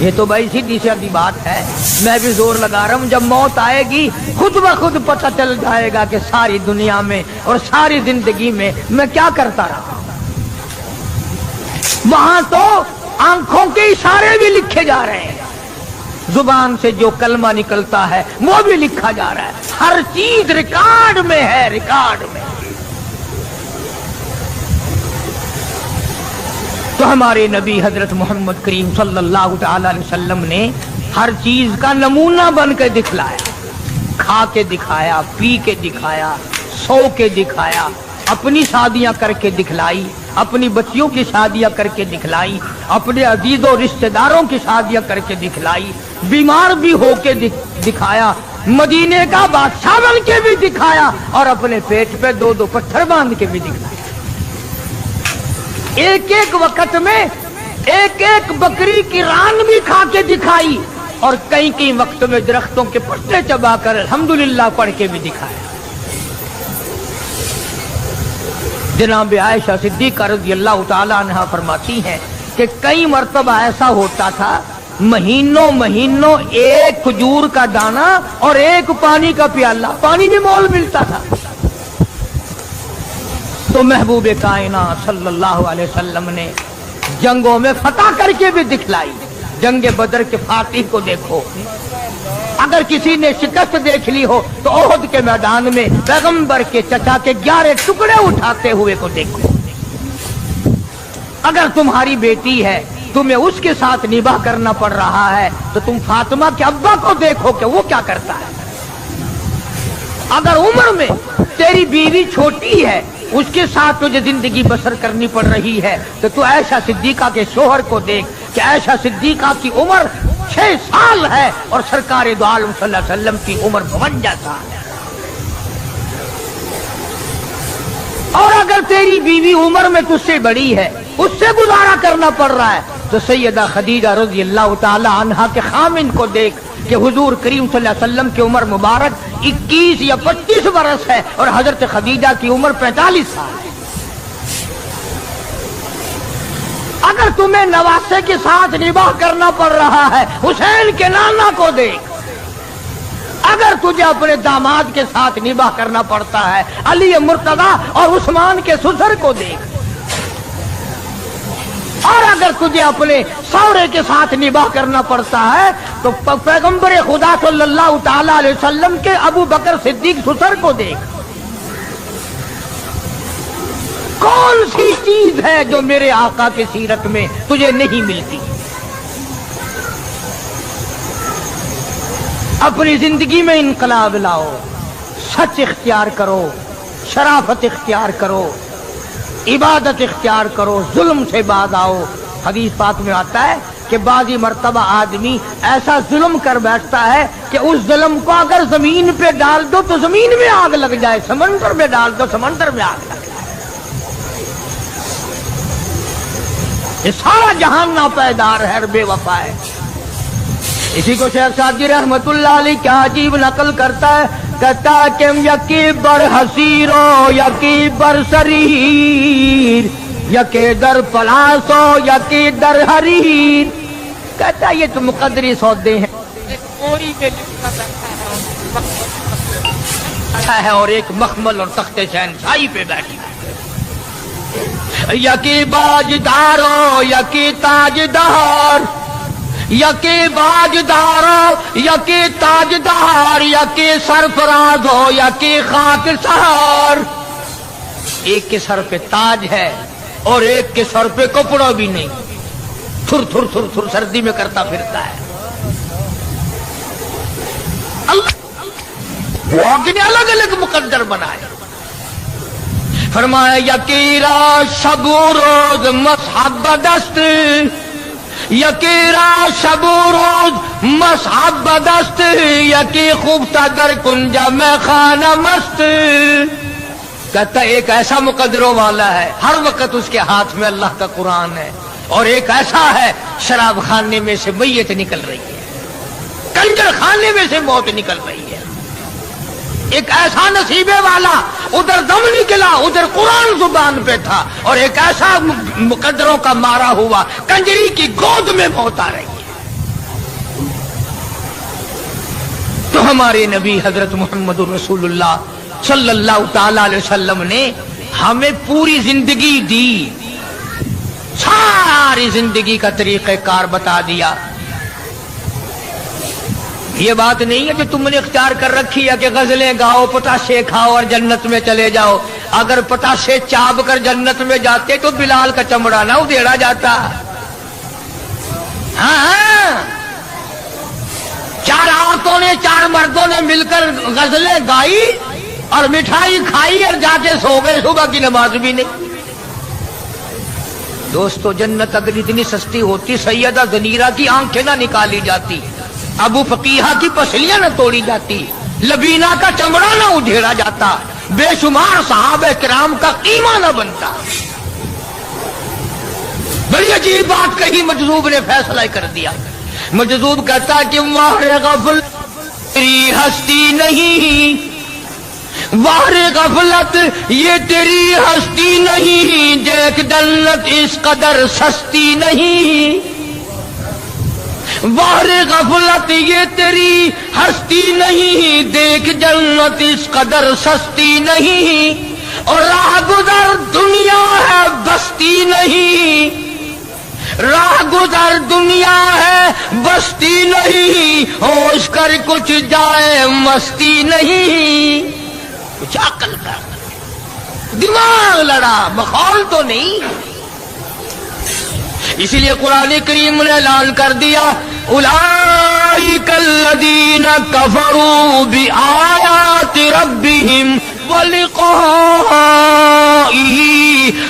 یہ تو بھائی سیدھی سادی بات ہے، میں بھی زور لگا رہا ہوں، جب موت آئے گی خود بخود پتہ چل جائے گا کہ ساری دنیا میں اور ساری زندگی میں کیا کرتا رہا۔ وہاں تو آنکھوں کے اشارے بھی لکھے جا رہے ہیں، زبان سے جو کلمہ نکلتا ہے وہ بھی لکھا جا رہا ہے، ہر چیز ریکارڈ میں ہے، ریکارڈ میں۔ تو ہمارے نبی حضرت محمد کریم صلی اللہ تعالی علیہ وسلم نے ہر چیز کا نمونہ بن کے دکھلایا، کھا کے دکھایا، پی کے دکھایا، سو کے دکھایا، اپنی شادیاں کر کے دکھلائی، اپنی بچیوں کی شادیاں کر کے دکھلائی، اپنے عزیز و رشتہ داروں کی شادیاں کر کے دکھلائی، بیمار بھی ہو کے دکھایا، مدینے کا بادشاہ بن کے بھی دکھایا، اور اپنے پیٹ پہ 2 پتھر باندھ کے بھی دکھلایا۔ ایک ایک وقت میں ایک ایک بکری کی ران بھی کھا کے دکھائی، اور کئی وقت میں درختوں کے پتے چبا کر الحمدللہ پڑھ کے بھی دکھایا۔ جناب عائشہ صدیقہ رضی اللہ تعالی عنہا فرماتی ہیں کہ کئی مرتبہ ایسا ہوتا تھا، مہینوں ایک کھجور کا دانہ اور ایک پانی کا پیالہ، پانی بھی مول ملتا تھا۔ تو محبوب کائنات صلی اللہ علیہ وسلم نے جنگوں میں فتح کر کے بھی دکھلائی۔ جنگ بدر کے فاتح کو دیکھو، اگر کسی نے شکست دیکھ لی ہو تو احد کے میدان میں پیغمبر کے چچا کے 11 ٹکڑے اٹھاتے ہوئے کو دیکھو۔ اگر تمہاری بیٹی ہے، تمہیں اس کے ساتھ نباہ کرنا پڑ رہا ہے، تو تم فاطمہ کے ابا کو دیکھو کہ وہ کیا کرتا ہے۔ اگر عمر میں تیری بیوی چھوٹی ہے، اس کے ساتھ تجھے زندگی بسر کرنی پڑ رہی ہے، تو تو عائشہ صدیقہ کے شوہر کو دیکھ کہ عائشہ صدیقہ کی عمر 6 سال ہے اور سرکار دو عالم صلی اللہ علیہ وسلم کی عمر 52 سال ہے۔ اور اگر تیری بیوی عمر میں تجھ سے بڑی ہے، اس سے گزارا کرنا پڑ رہا ہے، تو سیدہ خدیجہ رضی اللہ تعالی عنہا کے خامن کو دیکھ کہ حضور کریم صلی اللہ علیہ وسلم کی عمر مبارک 21 یا 25 برس ہے اور حضرت خدیجہ کی عمر 45 سال ہے۔ اگر تمہیں نواسے کے ساتھ نباہ کرنا پڑ رہا ہے، حسین کے نانا کو دیکھ۔ اگر تجھے اپنے داماد کے ساتھ نباہ کرنا پڑتا ہے، علی مرتضی اور عثمان کے سسر کو دیکھ۔ اور اگر تجھے اپنے سوڑے کے ساتھ نباہ کرنا پڑتا ہے تو پیغمبر خدا صلی اللہ تعالی علیہ وسلم کے ابو بکر صدیق سسر کو دیکھ۔ کون سی چیز ہے جو میرے آقا کی سیرت میں تجھے نہیں ملتی؟ اپنی زندگی میں انقلاب لاؤ، سچ اختیار کرو، شرافت اختیار کرو، عبادت اختیار کرو، ظلم سے باز آؤ۔ حدیث پاک میں آتا ہے کہ بعضی مرتبہ آدمی ایسا ظلم کر بیٹھتا ہے کہ اس ظلم کو اگر زمین پہ ڈال دو تو زمین میں آگ لگ جائے، سمندر میں ڈال دو سمندر میں آگ لگ جائے۔ یہ سارا جہان ناپیدار ہے، بے وفا ہے۔ اسی کو شیخ سعدی رحمت اللہ علیہ کیا عجیب نقل کرتا ہے، کہتا ہے کہ یکی بر حسیرو یکی بر سریر، یکی در پلاسو یکی در حریر۔ کہتا ہے یہ تو مقدری سودے ہیں، اچھا ہے، اور ایک مخمل اور تخت شہنشاہی پہ بیٹھی ہے۔ یکی باجدارو یکی تاجدار، یکی باجدارو یکی تاجدار، یکی سرفراز ہو یکی خاک سار۔ ایک کے سر پہ تاج ہے اور ایک کے سر پہ کپڑا بھی نہیں، تھر تھر تھر تھر سردی میں کرتا پھرتا ہے۔ اللہ نے الگ الگ مقدر بنائے۔ فرمایا یکی را شب و روز مصحب دست، یکی را شب و روز مصحب دست، یکی خوبتا در کنجا میں خانہ مست۔ کہتا ایک ایسا مقدروں والا ہے، ہر وقت اس کے ہاتھ میں اللہ کا قرآن ہے، اور ایک ایسا ہے شراب خانے میں سے میت نکل رہی ہے، کنجر خانے میں سے موت نکل رہی ہے۔ ایک ایسا نصیبے والا ادھر دم نکلا، ادھر قرآن زبان پہ تھا، اور ایک ایسا مقدروں کا مارا ہوا کنجری کی گود میں موت آ رہی ہے۔ ہمارے نبی حضرت محمد رسول اللہ صلی اللہ تعالی علیہ وسلم نے ہمیں پوری زندگی دی، ساری زندگی کا طریقہ کار بتا دیا۔ یہ بات نہیں ہے کہ تم نے اختیار کر رکھی ہے کہ غزلیں گاؤ، پتاشے کھاؤ اور جنت میں چلے جاؤ۔ اگر پتاشے چاپ کر جنت میں جاتے تو بلال کا چمڑا نہ ادھیڑا جاتا۔ ہاں، چار عورتوں نے، چار مردوں نے مل کر غزلیں گائی اور مٹھائی کھائی اور جا کے سو گئے، صبح کی نماز بھی نہیں۔ دوستو، جنت اگر اتنی سستی ہوتی سیدہ زنیرہ کی آنکھیں نہ نکالی جاتی، ابو فقیہہ کی پسلیاں نہ توڑی جاتی، لبینہ کا چمڑا نہ ادھیڑا جاتا، بے شمار صحابہ کرام کا قیمہ نہ بنتا۔ بڑی عجیب بات کہی، مجذوب نے فیصلہ کر دیا۔ مجذوب کہتا کہ ماہر غفلت تیری ہستی نہیں، ماہر غفلت یہ تیری ہستی نہیں، دیکھ جنت اس قدر سستی نہیں۔ ماہر غفلت یہ تیری ہستی نہیں، دیکھ جنت اس قدر سستی نہیں، اور راہ گزر دنیا ہے بستی نہیں، راہ گزر دنیا ہے بستی نہیں، ہوش کر کچھ جائے مستی نہیں۔ کچھ عقل کا دماغ لڑا، مخول تو نہیں۔ اسی لیے قرآن کریم نے اعلان کر دیا، اولئک الذین کفروا بآیات ربہم ولقائہ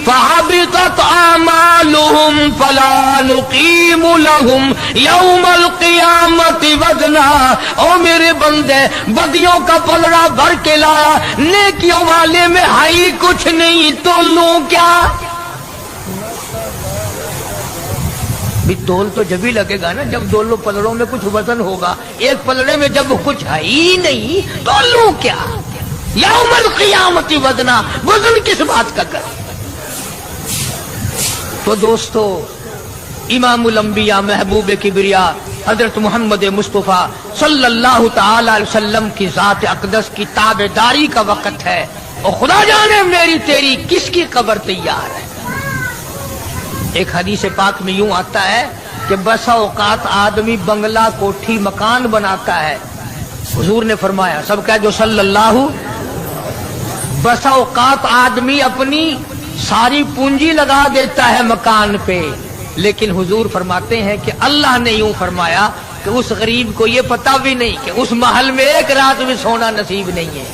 فحبطت اعمالهم فلا نقیم لهم یوم القیامت وزنا۔ او میرے بندے، بدیوں کا پلڑا بھر کے لایا، نیکیوں والے میں ہائی کچھ نہیں، تو لوں کیا؟ بھی تول تو جب ہی لگے گا نا جب دونوں پلڑوں میں کچھ وزن ہوگا، ایک پلڑے میں جب کچھ ہے ہی نہیں تو لوں کیا؟ یوم القیامت وزنا، وزن کس بات کا کر؟ تو دوستو، امام الانبیاء محبوب کبریا حضرت محمد مصطفیٰ صلی اللہ تعالی علیہ وسلم کی ذات اقدس کی تابعداری کا وقت ہے، اور خدا جانے میری تیری کس کی قبر تیار ہے۔ ایک حدیث پاک میں یوں آتا ہے کہ بسا اوقات آدمی بنگلہ، کوٹھی، مکان بناتا ہے، حضور نے فرمایا، سب کہہ جو صلی اللہ، بسا اوقات آدمی اپنی ساری پونجی لگا دیتا ہے مکان پہ، لیکن حضور فرماتے ہیں کہ اللہ نے یوں فرمایا کہ اس غریب کو یہ پتہ بھی نہیں کہ اس محل میں ایک رات بھی سونا نصیب نہیں ہے،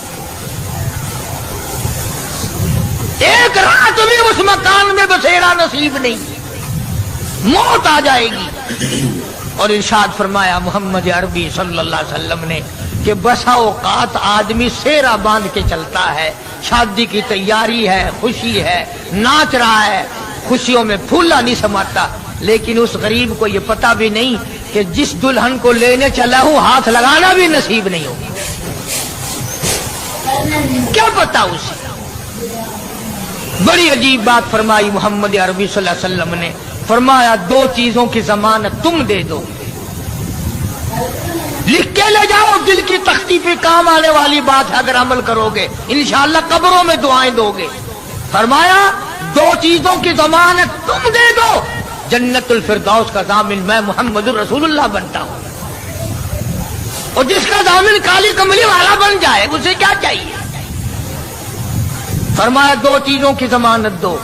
ایک رات بھی اس مکان میں بسیرا نصیب نہیں، موت آ جائے گی۔ اور ارشاد فرمایا محمد عربی صلی اللہ علیہ وسلم نے کہ بسا اوقات آدمی سیرا باندھ کے چلتا ہے، شادی کی تیاری ہے، خوشی ہے، ناچ رہا ہے، خوشیوں میں پھولا نہیں سماتا، لیکن اس غریب کو یہ پتہ بھی نہیں کہ جس دلہن کو لینے چلا ہوں ہاتھ لگانا بھی نصیب نہیں ہوگا، کیا پتہ اسے؟ بڑی عجیب بات فرمائی محمد عربی صلی اللہ علیہ وسلم نے، فرمایا دو چیزوں کی ضمانت تم دے دو، لکھ کے لے جاؤ، دل کی تختی پہ کام آنے والی بات ہے، اگر عمل کرو گے انشاءاللہ قبروں میں دعائیں دو گے۔ فرمایا دو چیزوں کی ضمانت تم دے دو، جنت الفردوس کا ضامن میں محمد رسول اللہ بنتا ہوں، اور جس کا ضامن کالی کملی والا بن جائے اسے کیا چاہیے؟ فرمایا دو چیزوں کی ضمانت دو،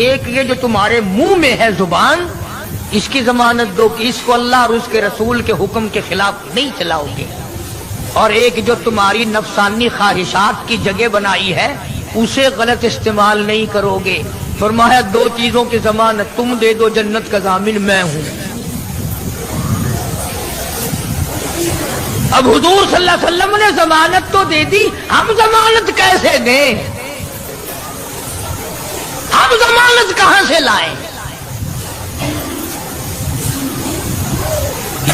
ایک یہ جو تمہارے منہ میں ہے زبان، اس کی ضمانت دو کہ اس کو اللہ اور اس کے رسول کے حکم کے خلاف نہیں چلاؤ گے، اور ایک جو تمہاری نفسانی خواہشات کی جگہ بنائی ہے اسے غلط استعمال نہیں کرو گے۔ فرمایا دو چیزوں کی ضمانت تم دے دو، جنت کا ضامن میں ہوں۔ اب حضور صلی اللہ علیہ وسلم نے ضمانت تو دے دی، ہم ضمانت کیسے دیں؟ ہم ضمانت کہاں سے لائیں؟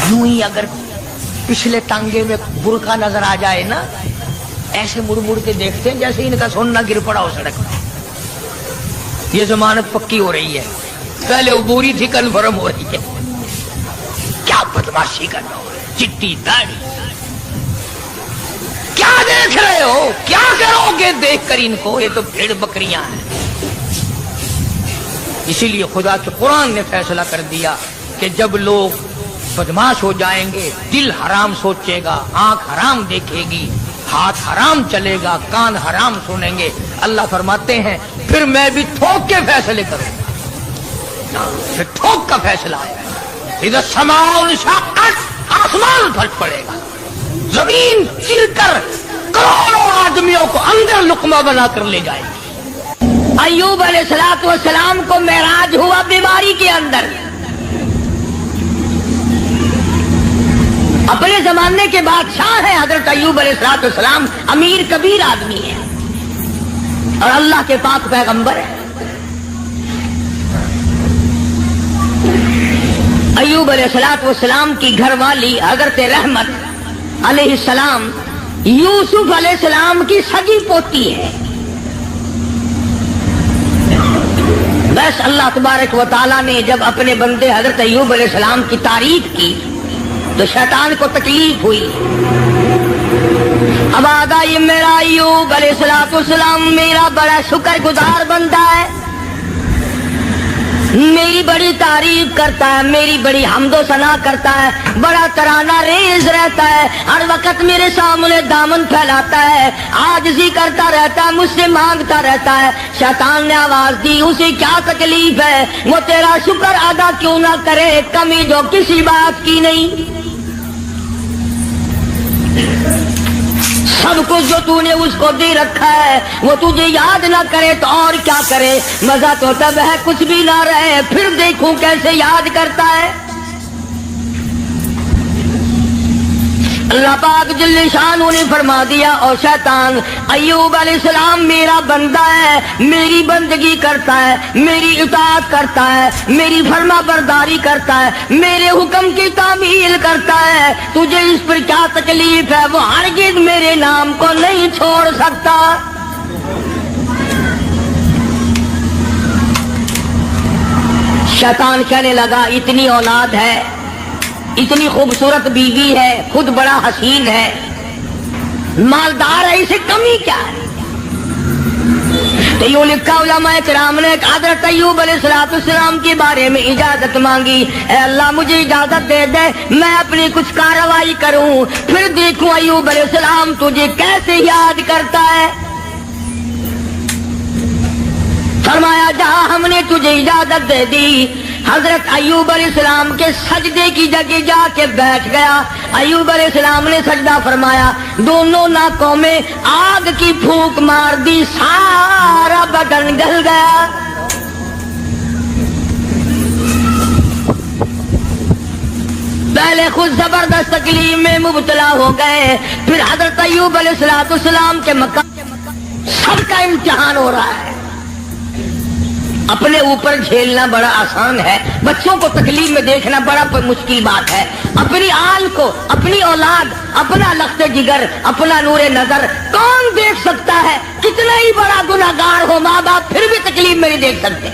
یوں ہی اگر پچھلے ٹانگے میں برقع نظر آ جائے نا، ایسے مڑ مڑ کے دیکھتے ہیں جیسے ان کا سونا گر پڑا ہو سڑک میں، یہ ضمانت پکی ہو رہی ہے، پہلے عبوری تھی کنفرم ہو رہی ہے، کیا بدماشی کرنا ہو رہی ہے، چٹی داڑھی دیکھ رہے ہو، کیا کرو گے دیکھ کر ان کو؟ یہ تو بھیڑ بکریاں ہیں۔ اسی لیے خدا کے قرآن نے فیصلہ کر دیا کہ جب لوگ بدماش ہو جائیں گے، دل حرام سوچے گا، آنکھ حرام دیکھے گی، ہاتھ حرام چلے گا، کان حرام سنیں گے، اللہ فرماتے ہیں پھر میں بھی ٹھوک کے فیصلے کروں گا۔ پھر ٹھوک کا فیصلہ ہے، ادھر السماء انشقت، آسمان پھٹ پڑے گا، زمین چل کر کروڑوں آدمیوں کو اندر لقمہ بنا کر لے جائے گی۔ ایوب علیہ السلام کو معراج ہوا بیماری کے اندر، اپنے زمانے کے بادشاہ ہیں حضرت ایوب علیہ السلام، امیر کبیر آدمی ہے اور اللہ کے پاک پیغمبر ہے۔ ایوب علیہ السلام کی گھر والی حضرت رحمت علیہ السلام یوسف علیہ السلام کی سگی پوتی ہے۔ بس اللہ تبارک و تعالیٰ نے جب اپنے بندے حضرت ایوب علیہ السلام کی تعریف کی تو شیطان کو تکلیف ہوئی۔ اب آگا یہ میرا ایوب علیہ السلام میرا بڑا شکر گزار بندہ ہے، میری بڑی تعریف کرتا ہے، میری بڑی حمد و ثنا کرتا ہے، بڑا ترانہ ریز رہتا ہے، ہر وقت میرے سامنے دامن پھیلاتا ہے، عاجزی کرتا رہتا ہے، مجھ سے مانگتا رہتا ہے۔ شیطان نے آواز دی اسے کیا تکلیف ہے، وہ تیرا شکر ادا کیوں نہ کرے، کمی جو کسی بات کی نہیں، سب کچھ جو تو نے اس کو دے رکھا ہے وہ تجھے یاد نہ کرے تو اور کیا کرے، مزہ تو تب ہے کچھ بھی نہ رہے، پھر دیکھوں کیسے یاد کرتا ہے۔ اللہ پاک جل شانہ نے فرما دیا، اور شیطان ایوب علیہ السلام میرا بندہ ہے، میری بندگی کرتا ہے، میری اطاعت کرتا ہے، میری فرما برداری کرتا ہے، میرے حکم کی تعمیل کرتا ہے، تجھے اس پر کیا تکلیف ہے، وہ ہرگز میرے نام کو نہیں چھوڑ سکتا۔ شیطان کہنے لگا اتنی اولاد ہے، اتنی خوبصورت بیوی ہے، خود بڑا حسین ہے، مالدار ہے، اسے کمی کیا ہے؟ تو یوں لکھا علماء کرام نے حضرت ایوب علیہ السلام کے بارے میں اجازت مانگی، اے اللہ مجھے اجازت دے دے میں اپنی کچھ کارروائی کروں، پھر دیکھوں ایوب علیہ السلام تجھے کیسے یاد کرتا ہے۔ فرمایا جہاں ہم نے تجھے اجازت دے دی، حضرت ایوب علیہ السلام کے سجدے کی جگہ جا کے بیٹھ گیا۔ ایوب علیہ السلام نے سجدہ فرمایا، دونوں ناکوں میں آگ کی پھونک مار دی، سارا بدن گل گیا۔ پہلے خود زبردست تکلیف میں مبتلا ہو گئے، پھر حضرت ایوب علیہ السلام کے مقام سب کا امتحان ہو رہا ہے۔ اپنے اوپر جھیلنا بڑا آسان ہے، بچوں کو تکلیف میں دیکھنا بڑا مشکل بات ہے، اپنی آل کو، اپنی اولاد، اپنا لخت جگر، اپنا نور نظر کون دیکھ سکتا ہے؟ کتنا ہی بڑا گناہگار ہو ماں باپ پھر بھی تکلیف میں نہیں دیکھ سکتے۔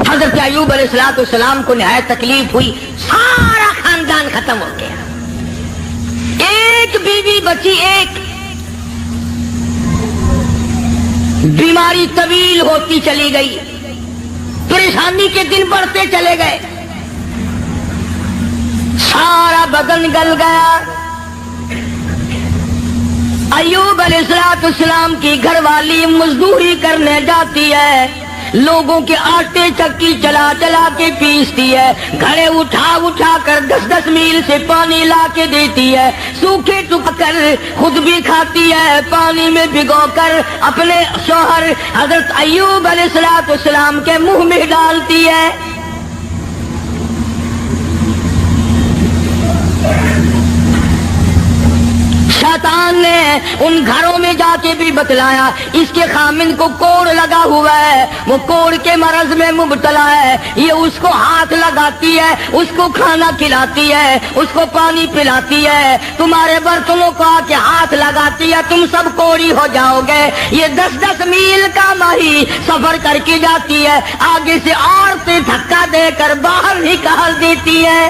حضرت ایوب علیہ السلام کو نہایت تکلیف ہوئی، سارا خاندان ختم ہو گیا، ایک بیوی بچی، ایک بیماری طویل ہوتی چلی گئی، پریشانی کے دن بڑھتے چلے گئے، سارا بدن گل گیا۔ ایوب علیہ السلام کی گھر والی مزدوری کرنے جاتی ہے، لوگوں کے آٹے چکی چلا چلا کے پیستی ہے، گھڑے اٹھا اٹھا کر 10-10 میل سے پانی لا کے دیتی ہے، سوکھے ٹکر خود بھی کھاتی ہے، پانی میں بھگو کر اپنے شوہر حضرت ایوب علیہ السلام کے منہ میں ڈالتی ہے۔ شیطان نے ان گھروں میں جا کے بھی بتلایا اس کے خامن کو کوڑ لگا ہوا ہے، وہ کوڑ کے مرض میں مبتلا ہے، یہ اس کو ہاتھ لگاتی ہے، اس کو کھانا کھلاتی ہے، اس کو پانی پلاتی ہے، تمہارے برتنوں کو آ کے ہاتھ لگاتی ہے، تم سب کوڑی ہو جاؤ گے۔ یہ 10-10 میل کا ماہی سفر کر کے جاتی ہے، آگے سے عورتیں دھکا دے کر باہر نکال دیتی ہے۔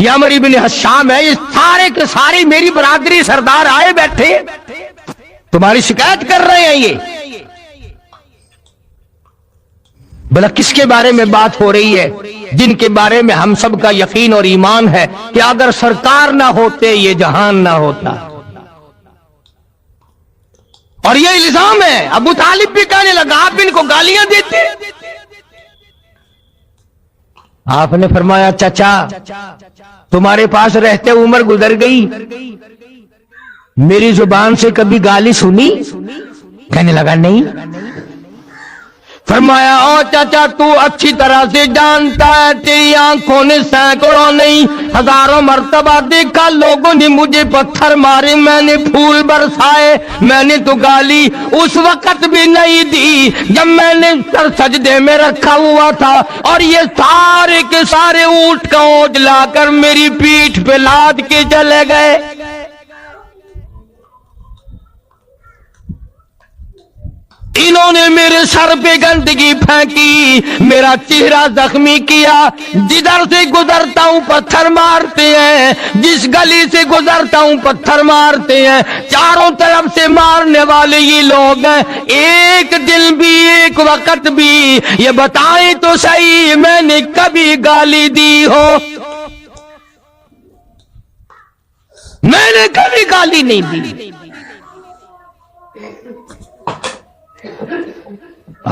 یہ عمر ابن حشام ہے، یہ سارے کے ساری میری برادری سردار آئے بیٹھے تمہاری شکایت کر رہے ہیں۔ یہ بھلا کس کے بارے میں بات ہو رہی ہے؟ جن کے بارے میں ہم سب کا یقین اور ایمان ہے کہ اگر سرکار نہ ہوتے یہ جہان نہ ہوتا۔ اور یہ الزام ہے، ابو طالب بھی کہنے لگا آپ ان کو گالیاں دیتے؟ آپ نے فرمایا چچا تمہارے پاس رہتے عمر گزر گئی، میری زبان سے کبھی گالی سنی؟ کہنے لگا نہیں۔ فرمایا او چچا تو اچھی طرح سے جانتا ہے تیری آنکھوں نے سینکڑوں نہیں ہزاروں مرتبہ دیکھا لوگوں نے مجھے پتھر مارے، میں نے پھول برسائے، میں نے تو گالی اس وقت بھی نہیں دی جب میں نے سر سجدے میں رکھا ہوا تھا اور یہ سارے کے سارے اونٹ کا اونٹ لا کر میری پیٹھ پہ لاد کے چلے گئے۔ انہوں نے میرے سر پہ گندگی پھینکی، میرا چہرہ زخمی کیا، جدھر سے گزرتا ہوں پتھر مارتے ہیں، جس گلی سے گزرتا ہوں پتھر مارتے ہیں، چاروں طرف سے مارنے والے یہ لوگ ہیں۔ ایک دن بھی ایک وقت بھی یہ بتائیں تو صحیح میں نے کبھی گالی دی ہو؟ میں نے کبھی گالی نہیں دی۔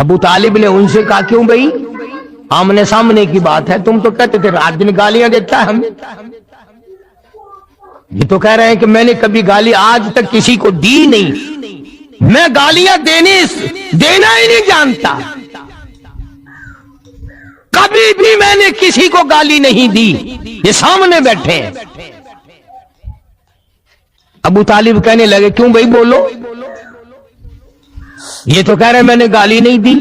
ابو طالب نے ان سے کہا کیوں بھائی، آمنے سامنے کی بات ہے، تم تو کہتے تھے رات دن گالیاں دیتا ہے ہمیں، یہ تو کہہ رہے ہیں کہ میں نے کبھی گالی آج تک کسی کو دی نہیں، میں گالیاں دینا ہی نہیں جانتا، کبھی بھی میں نے کسی کو گالی نہیں دی۔ یہ سامنے بیٹھے ہیں۔ ابو طالب کہنے لگے کیوں بھائی بولو، یہ تو کہہ رہے میں نے گالی نہیں دی۔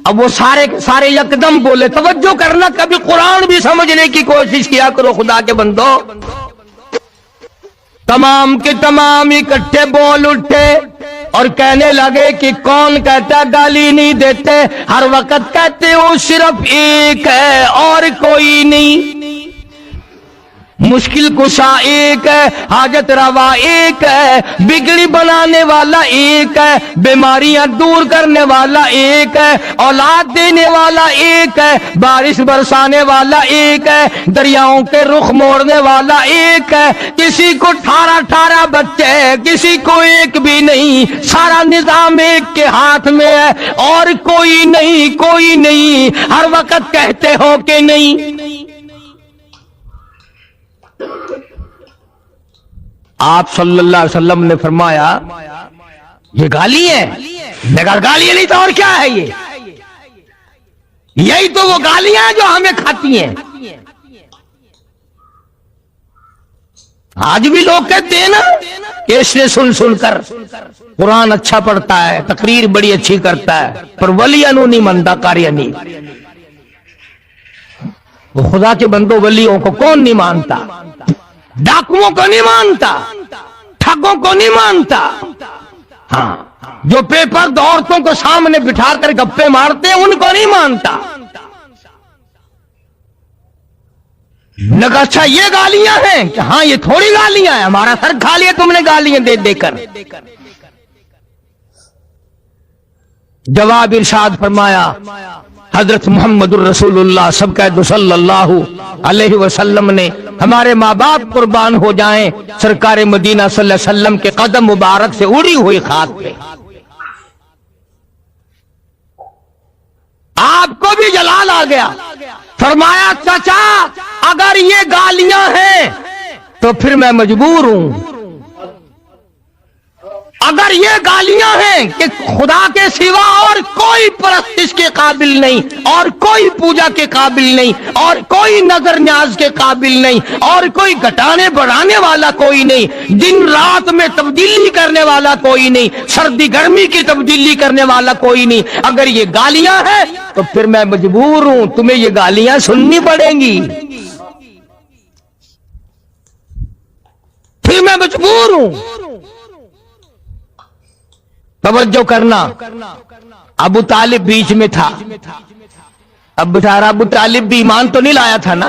اب وہ سارے سارے یکدم بولے، توجہ کرنا، کبھی قرآن بھی سمجھنے کی کوشش کیا کرو خدا کے بندو۔ تمام کے تمام اکٹھے بول اٹھے اور کہنے لگے کہ کون کہتا گالی نہیں دیتے، ہر وقت کہتے ہو صرف ایک ہے اور کوئی نہیں، مشکل کشا ایک ہے، حاجت روا ایک ہے، بگڑی بنانے والا ایک ہے، بیماریاں دور کرنے والا ایک ہے، اولاد دینے والا ایک ہے، بارش برسانے والا ایک ہے، دریاؤں کے رخ موڑنے والا ایک ہے۔ کسی کو 18 بچے ہیں، کسی کو ایک بھی نہیں، سارا نظام ایک کے ہاتھ میں ہے اور کوئی نہیں، کوئی نہیں، ہر وقت کہتے ہو کہ نہیں۔ آپ صلی اللہ علیہ وسلم نے فرمایا یہ گالی ہے؟ میں کہا گالی نہیں تو اور کیا ہے، یہی تو وہ گالیاں ہیں جو ہمیں کھاتی ہیں۔ آج بھی لوگ کہتے ہیں نا کہ اس نے سن کر قرآن اچھا پڑھتا ہے، تقریر بڑی اچھی کرتا ہے، پر ولی انو نہیں منتا کاریا نہیں۔ وہ خدا کے بندوں ولیوں کو کون نہیں مانتا؟ ڈاکوؤں کو نہیں مانتا، ٹھگوں کو نہیں مانتا، ہاں جو پیپر عورتوں کو سامنے بٹھا کر گپے مارتے ہیں ان کو نہیں مانتا۔ نے کہا اچھا یہ گالیاں ہیں کہ ہاں یہ تھوڑی گالیاں ہیں، ہمارا سر کھا لیا تم نے گالیاں دے دے کر۔ جواب ارشاد فرمایا حضرت محمد الرسول اللہ سب کا صلی اللہ علیہ وسلم نے، ہمارے ماں باپ قربان ہو جائیں، سرکار مدینہ صلی اللہ علیہ وسلم کے قدم مبارک سے اڑی ہوئی خاک پہ آپ کو بھی جلال آ گیا۔ فرمایا چچا اگر یہ گالیاں ہیں تو پھر میں مجبور ہوں، اگر یہ گالیاں ہیں کہ خدا کے سوا اور کوئی پرستش کے قابل نہیں، اور کوئی پوجا کے قابل نہیں، اور کوئی نظر نیاز کے قابل نہیں، اور کوئی گھٹانے بڑھانے والا کوئی نہیں، دن رات میں تبدیلی کرنے والا کوئی نہیں، سردی گرمی کی تبدیلی کرنے والا کوئی نہیں، اگر یہ گالیاں ہیں تو پھر میں مجبور ہوں، تمہیں یہ گالیاں سننی پڑیں گی، پھر میں مجبور ہوں۔ توجہ کرنا، ابو طالب بیچ میں تھا، اب بٹھارا ابو طالب بھی ایمان تو نہیں لایا تھا نا،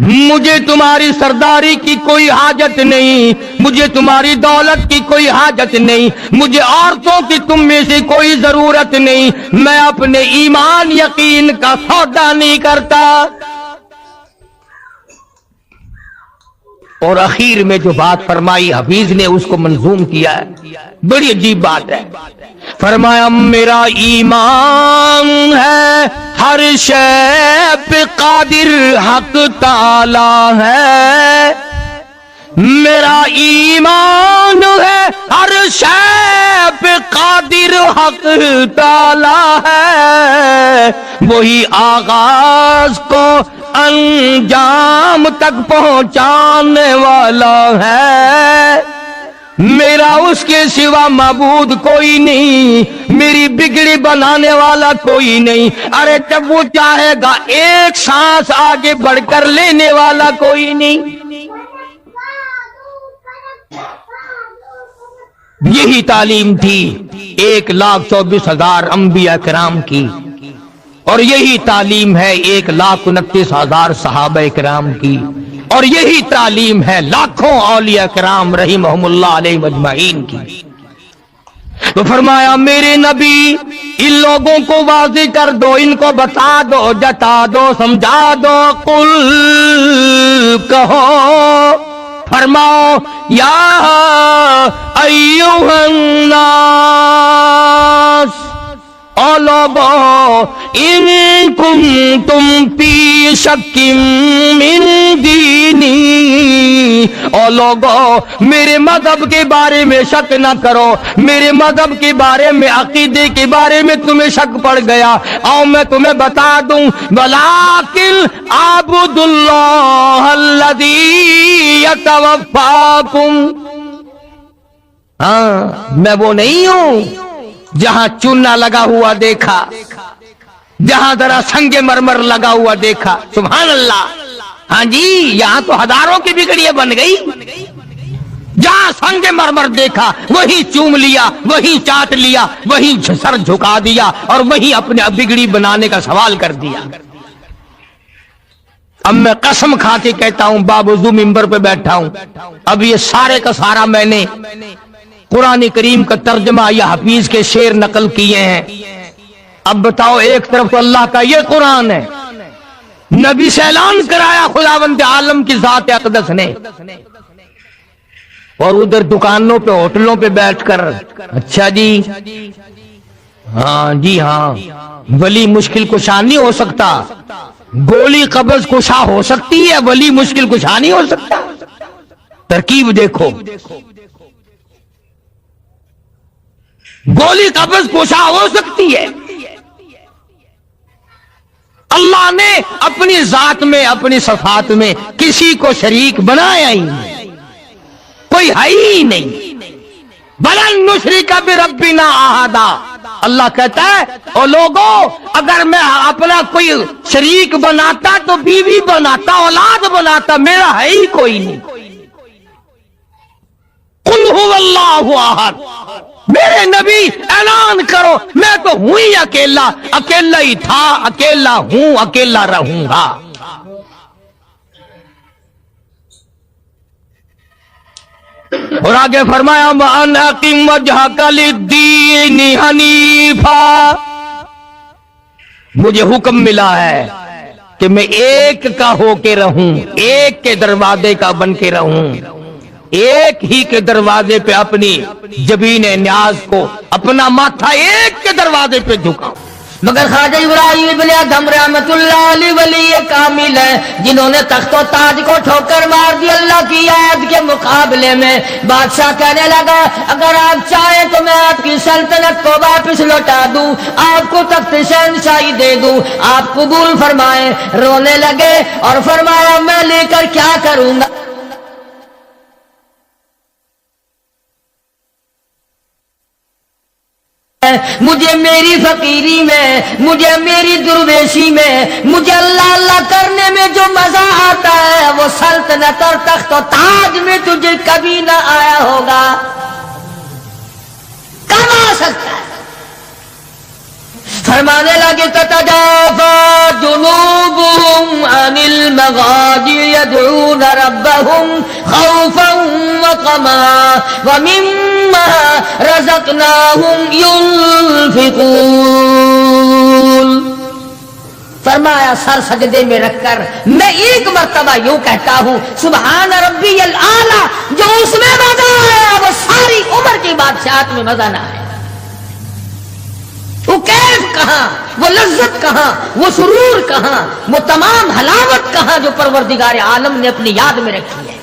مجھے تمہاری سرداری کی کوئی حاجت نہیں، مجھے تمہاری دولت کی کوئی حاجت نہیں، مجھے عورتوں کی تم میں سے کوئی ضرورت نہیں، میں اپنے ایمان یقین کا سودا نہیں کرتا۔ اور اخیر میں جو بات فرمائی حفیظ نے اس کو منظوم کیا ہے، بڑی عجیب بات ہے۔ فرمایا میرا ایمان ہے ہر شے پہ قادر حق تعالی ہے، میرا ایمان ہے ہر شے پہ قادر حق تعالی ہے، وہی آغاز کو انجام تک پہنچانے والا ہے، میرا اس کے سوا معبود کوئی نہیں، میری بگڑی بنانے والا کوئی نہیں، ارے جب وہ چاہے گا ایک سانس آگے بڑھ کر لینے والا کوئی نہیں۔ یہی تعلیم تھی 1,24,000 انبیاء کرام کی، اور یہی تعلیم ہے 1,29,000 صحابہ کرام کی، اور یہی تعلیم ہے لاکھوں اولیاء کرام رحمہم اللہ علیہ مجمعین کی۔ تو فرمایا میرے نبی ان لوگوں کو واضح کر دو، ان کو بتا دو، جتا دو، سمجھا دو، قل کہو، فرماؤ یا ایھا الناس، او لوگو ان کنتم فی شک من دینی، او لوگو میرے مذہب کے بارے میں شک نہ کرو، میرے مذہب کے بارے میں، عقیدے کے بارے میں تمہیں شک پڑ گیا، او میں تمہیں بتا دوں، ولکن اعبدوا اللہ الذی یتوفاکم، ہاں میں وہ نہیں ہوں جہاں چونا لگا ہوا دیکھا، جہاں ذرا سنگ مرمر لگا ہوا دیکھا، سبحان اللہ، ہاں جی یہاں تو ہزاروں کی بگڑیاں بن گئی، جہاں سنگ مرمر دیکھا وہی چوم لیا، وہی چاٹ لیا، وہی سر جھکا دیا، اور وہی اپنے بگڑی بنانے کا سوال کر دیا۔ اب میں قسم کھا کے کہتا ہوں، باوضو ممبر پہ بیٹھا ہوں، اب یہ سارے کا سارا میں نے قرآن کریم کا ترجمہ یا حفیظ کے شعر نقل کیے ہیں۔ اب بتاؤ، ایک طرف تو اللہ کا یہ قرآن ہے، نبی سے اعلان کرایا خداوند عالم کی ذات اقدس نے، اور ادھر دکانوں پہ ہوٹلوں پہ بیٹھ کر اچھا جی ہاں جی ہاں ولی مشکل کشا نہیں ہو سکتا، گولی قبض کشا ہو سکتی ہے، ولی مشکل کشا نہیں ہو سکتا۔ ترکیب دیکھو، گولی قبض کشا ہو سکتی ہے، اللہ نے اپنی ذات میں، اپنی صفات میں کسی کو شریک بنایا ہی نہیں، کوئی ہے ہی نہیں۔ بلن نشرک بربنا احدا، اللہ کہتا ہے او لوگو اگر میں اپنا کوئی شریک بناتا تو بیوی بناتا، اولاد بناتا، میرا ہے ہی کوئی نہیں۔ قل هو اللہ احد، میرے نبی اعلان کرو میں تو ہوں ہی اکیلا، اکیلا ہی تھا، اکیلا ہوں، اکیلا رہوں گا۔ اور آگے فرمایا وَأَنْ أَقِمْ وَجْهَكَ لِلدِّينِ حَنِيفًا، مجھے حکم ملا ہے کہ میں ایک کا ہو کے رہوں، ایک کے دروازے کا بن کے رہوں، ایک ہی کے دروازے پہ اپنی جبین نیاز کو، اپنا ماتھا ایک کے دروازے پہ جھکاؤں۔ مگر خواجہ ابراہیم ابن ادھم رحمت اللہ علیہ ولی کامل ہے، جنہوں نے تخت و تاج کو ٹھوکر مار دی اللہ کی آیت کے مقابلے میں۔ بادشاہ کہنے لگا اگر آپ چاہیں تو میں آپ کی سلطنت کو واپس لوٹا دوں، آپ کو تخت شہنشاہی دے دوں، آپ قبول فرمائیں۔ رونے لگے اور فرمایا میں لے کر کیا کروں گا، مجھے میری فقیری میں، مجھے میری درویشی میں، مجھے اللہ اللہ کرنے میں جو مزہ آتا ہے وہ سلطنت اور تخت و تاج میں تجھے کبھی نہ آیا ہوگا، کب آ سکتا ہے؟ فرمانے لگے تتجافى جنوبهم عن المضاجع يدعون ربهم خوفا وطمعا ومما رزقناهم ينفقون. فرمایا سر سجدے میں رکھ کر میں ایک مرتبہ یوں کہتا ہوں سبحان ربی الاعلی. جو اس میں مزہ آیا وہ ساری عمر کی بادشاہت میں مزہ نہ آیا. وہ کیف کہاں، وہ لذت کہاں، وہ سرور کہاں، وہ تمام حلاوت کہاں جو پروردگار عالم نے اپنی یاد میں رکھی ہے.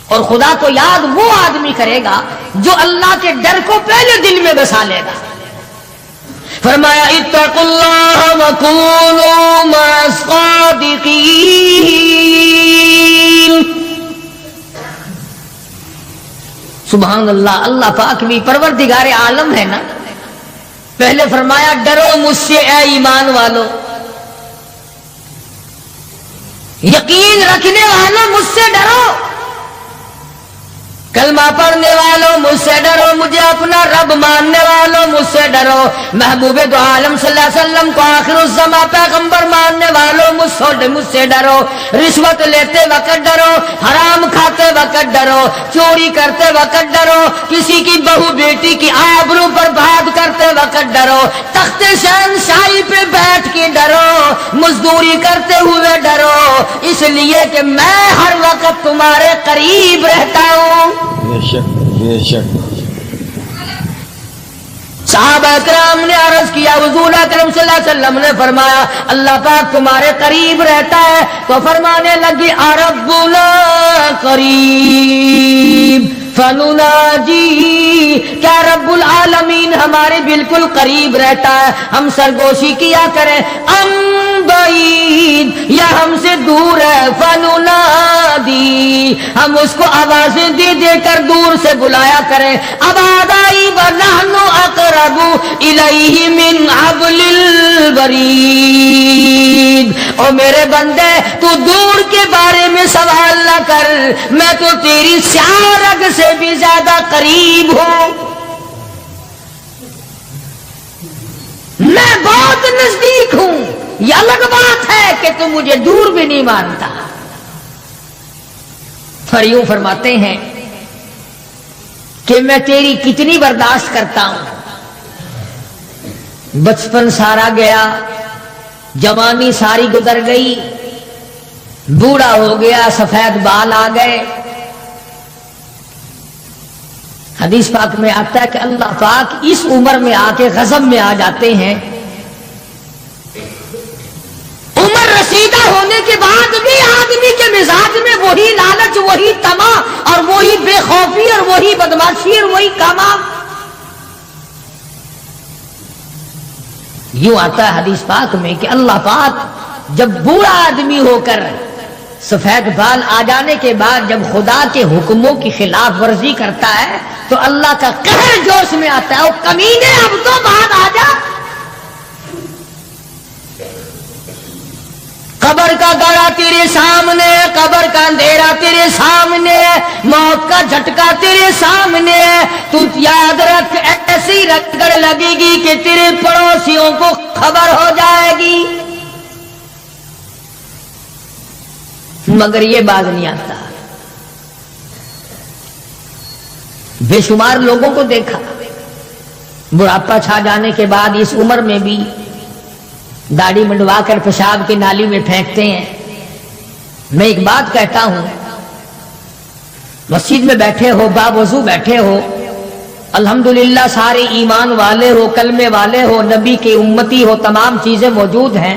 اور خدا کو یاد وہ آدمی کرے گا جو اللہ کے ڈر کو پہلے دل میں بسا لے گا. فرمایا اتقوا اللہ وکونوا مع الصادقین. سبحان اللہ. اللہ پاک بھی پروردگار عالم ہے نا. پہلے فرمایا ڈرو مجھ سے اے ایمان والو، یقین رکھنے والوں مجھ سے ڈرو، کلمہ پڑھنے والوں مجھ سے ڈرو، مجھے اپنا رب ماننے والوں مجھ سے ڈرو، محبوب دو عالم صلی اللہ علیہ وسلم کو آخر الزمان پیغمبر ماننے والوں مجھ سے ڈرو. رشوت لیتے وقت ڈرو، حرام کھاتے وقت ڈرو، چوری کرتے وقت ڈرو، کسی کی بہو بیٹی کی آبرو برباد کرتے وقت ڈرو، تخت شہنشاہی پہ بیٹھ کے ڈرو، مزدوری کرتے ہوئے ڈرو، اس لیے کہ میں ہر وقت تمہارے قریب رہتا ہوں. بے شک بے شک. صحابہ کرام نے عرض کیا حضور اکرم صلی اللہ علیہ وسلم نے فرمایا اللہ پاک تمہارے قریب رہتا ہے. تو فرمانے لگی ربنا قریب فنناجی. کیا رب العالمین ہمارے بالکل قریب رہتا ہے، ہم سرگوشی کیا کریں، ام بعید یا ہم سے دور ہے، فننادی ہم اس کو آوازیں دے دے کر دور سے بلایا کریں. ابادائی ونحن اقرب الیہ من حبل الورید. او میرے بندے تو دور کے بارے میں سوال نہ کر، میں تو تیری سیاہ رگ سے بھی زیادہ قریب ہوں، میں بہت نزدیک ہوں. یہ الگ بات ہے کہ تم مجھے دور بھی نہیں مانتا. اور یوں فرماتے ہیں کہ میں تیری کتنی برداشت کرتا ہوں. بچپن سارا گیا، جوانی ساری گزر گئی، بوڑھا ہو گیا، سفید بال آ گئے. حدیث پاک میں آتا ہے کہ اللہ پاک اس عمر میں آ کے غضب میں آ جاتے ہیں. عمر رسیدہ ہونے کے بعد بھی آدمی کے مزاج میں وہی لالچ، وہی طمع اور وہی بے خوفی اور وہی بدماشی اور وہی کاما. یوں آتا ہے حدیث پاک میں کہ اللہ پاک جب بوڑھا آدمی ہو کر سفید بال آ جانے کے بعد جب خدا کے حکموں کی خلاف ورزی کرتا ہے تو اللہ کا قہر جوش میں آتا ہے. او کمینے اب تو بعد آ جا. قبر کا گڑا تیرے سامنے، قبر کا اندھیرا تیرے سامنے، موت کا جھٹکا تیرے سامنے. تو یاد رکھ ایسی رگڑ لگے گی کہ تیرے پڑوسیوں کو خبر ہو جائے گی. مگر یہ باز نہیں آتا. بے شمار لوگوں کو دیکھا بڑھاپا چھا جانے کے بعد اس عمر میں بھی داڑھی منڈوا کر پیشاب کی نالی میں پھینکتے ہیں. میں ایک بات کہتا ہوں، مسجد میں بیٹھے ہو، باوضو بیٹھے ہو، الحمدللہ سارے ایمان والے ہو، کلمے والے ہو، نبی کے امتی ہو، تمام چیزیں موجود ہیں.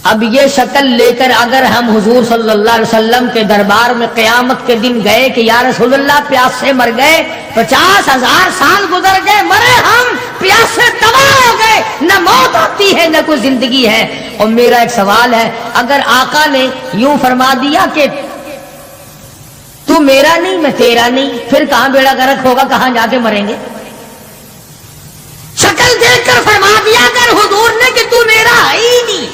اب یہ شکل لے کر اگر ہم حضور صلی اللہ علیہ وسلم کے دربار میں قیامت کے دن گئے کہ یا رسول اللہ پیاس سے مر گئے، 50,000 سال گزر گئے، مرے ہم، پیاس سے تباہ ہو گئے، نہ موت آتی ہے نہ کوئی زندگی ہے. اور میرا ایک سوال ہے، اگر آقا نے یوں فرما دیا کہ تو میرا نہیں میں تیرا نہیں، پھر کہاں بیڑا غرق ہوگا، کہاں جا کے مریں گے؟ شکل دیکھ کر فرما دیا کر حضور نے کہ تو میرا ہے ہی نہیں،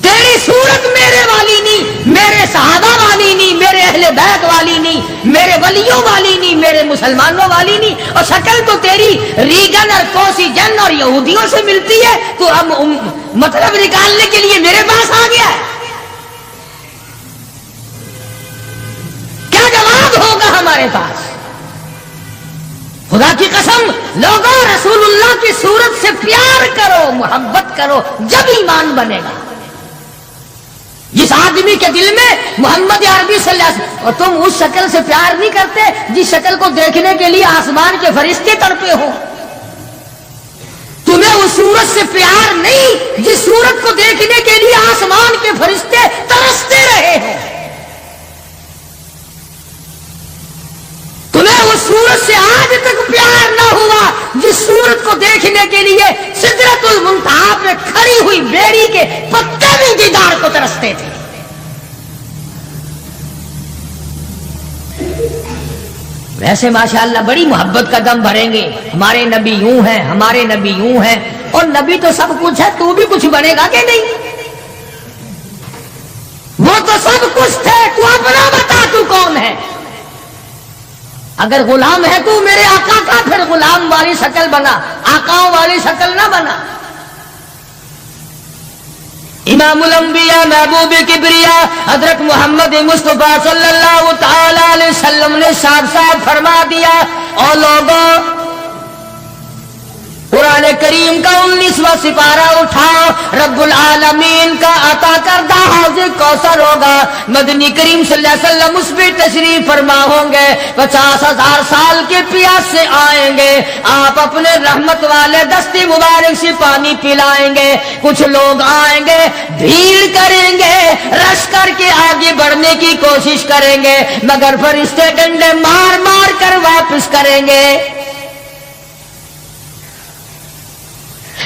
تیری صورت میرے والی نہیں، میرے صحابہ والی نہیں، میرے اہل بیت والی نہیں، میرے ولیوں والی نہیں، میرے مسلمانوں والی نہیں، اور شکل تو تیری ریگن اور کوسی جن اور یہودیوں سے ملتی ہے، تو اب مطلب نکالنے کے لیے میرے پاس آ گیا ہے۔ کیا جواب ہوگا ہمارے پاس؟ خدا کی قسم، لوگوں رسول اللہ کی صورت سے پیار کرو، محبت کرو، جب ایمان بنے گا۔ جس آدمی کے دل میں محمد عربی صلی اللہ علیہ وسلم، اور تم اس شکل سے پیار نہیں کرتے جس شکل کو دیکھنے کے لیے آسمان کے فرشتے تڑپے ہو، تمہیں اس صورت سے پیار نہیں جس صورت کو دیکھنے کے لیے آسمان کے فرشتے ترستے رہے ہیں، تمہیں اس صورت سے آج تک پیار نہ ہوا جس صورت کو دیکھنے کے لیے سدرۃ المنتہا پہ کھڑی ہوئی بیری کے پتے بھی دیدار کو ترستے تھے۔ ویسے ماشاءاللہ بڑی محبت کا دم بھریں گے، ہمارے نبی یوں ہیں، ہمارے نبی یوں ہیں، اور نبی تو سب کچھ ہے، تو بھی کچھ بنے گا کہ نہیں؟ وہ تو سب کچھ تھے، تو اپنا بتا تو کون ہے؟ اگر غلام ہے تو میرے آقا کا، پھر غلام والی شکل بنا، آقاؤں والی شکل نہ بنا۔ امام الانبیاء محبوب کبریا حضرت محمد مصطفیٰ صلی اللہ تعالی علیہ وسلم نے صاف صاف فرما دیا، اور لوگوں قرآن کریم کا 19واں سپارہ اٹھاؤ، رب العالمین کا عطا کردہ حوض کوثر ہوگا، مدنی کریم صلی اللہ علیہ وسلم اس پہ تشریف فرما ہوں گے، 50,000 سال کے پیاس سے آئیں گے، آپ اپنے رحمت والے دستی مبارک سے پانی پلائیں گے، کچھ لوگ آئیں گے، بھیڑ کریں گے، رش کر کے آگے بڑھنے کی کوشش کریں گے، مگر فرشتے ڈنڈے مار مار کر واپس کریں گے۔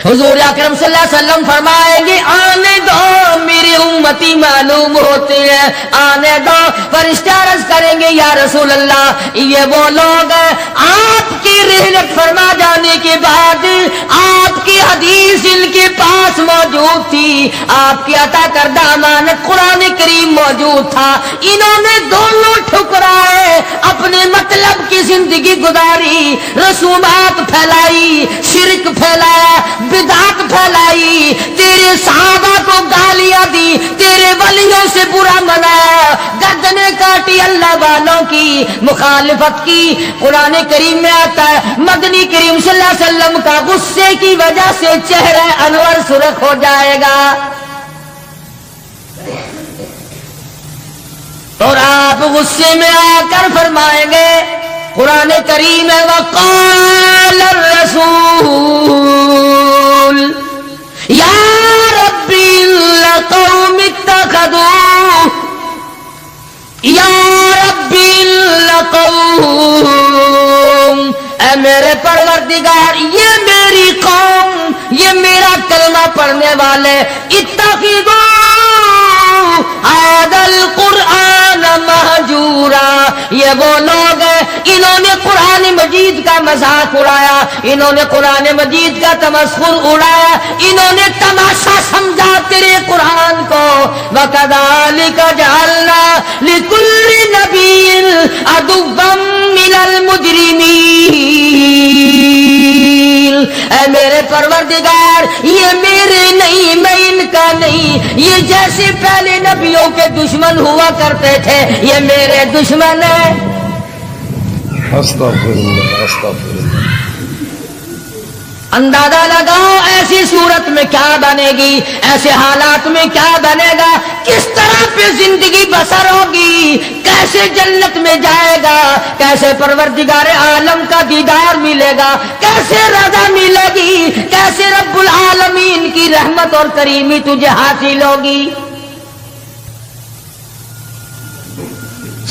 حضور اکرم صلی اللہ علیہ وسلم فرمائیں گے آنے دو میری امتی معلوم ہوتے ہیں، آنے دو۔ فرشتے عرض کریں گے یا رسول اللہ یہ وہ لوگ ہیں آپ کی رحلت فرما جانے کے بعد آپ کی حدیث ان کے پاس موجود تھی، آپ کی عطا کردہ امانت قرآن کریم موجود تھا، انہوں نے دونوں ٹھکرائے، اپنے مطلب کی زندگی گزاری، رسومات پھیلائی، شرک پھیلایا، بدعت پھیلائی، تیرے صحابہ کو گالیاں دی، تیرے ولیوں سے برا منایا، گردنیں کاٹی اللہ والوں کی، مخالفت کی۔ قرآن کریم میں آتا ہے مدنی کریم صلی اللہ علیہ وسلم کا غصے کی وجہ سے چہرہ انور سرخ ہو جائے گا، اور آپ غصے میں آ کر فرمائیں گے، قرآن کریم ہے وقال الرسول یا ربی لقوم اتخذوا یا ربی لقوم، اے میرے پروردگار یہ میری قوم، یہ میرا کلمہ پڑھنے والے، اتخذوا هذا القرآن مہجورا، یہ وہ لوگ ہیں انہوں نے قرآن مجید کا مذاق اڑایا، انہوں نے قرآن مجید کا تمسخر اڑایا، انہوں نے تماشا سمجھا تیرے قرآن کو۔ وَكَذَلِكَ جَعَلْنَا لِكُلِّ نَبِيٍّ عَدُوًّا مِّنَ الْمُجْرِمِينَ، اے میرے پروردگار یہ میرے نہیں، میں ان کا نہیں، یہ جیسے پہلے نبیوں کے دشمن ہوا کرتے تھے یہ میرے دشمن ہیں۔ استغفراللہ استغفراللہ۔ اندازہ لگاؤ ایسی صورت میں کیا بنے گی، ایسے حالات میں کیا بنے گا، کس طرح پہ زندگی بسر ہوگی، کیسے جنت میں جائے گا، کیسے پروردگار عالم کا دیدار ملے گا، کیسے رضا ملے گی، کیسے رب العالمین کی رحمت اور کریمی تجھے حاصل ہوگی۔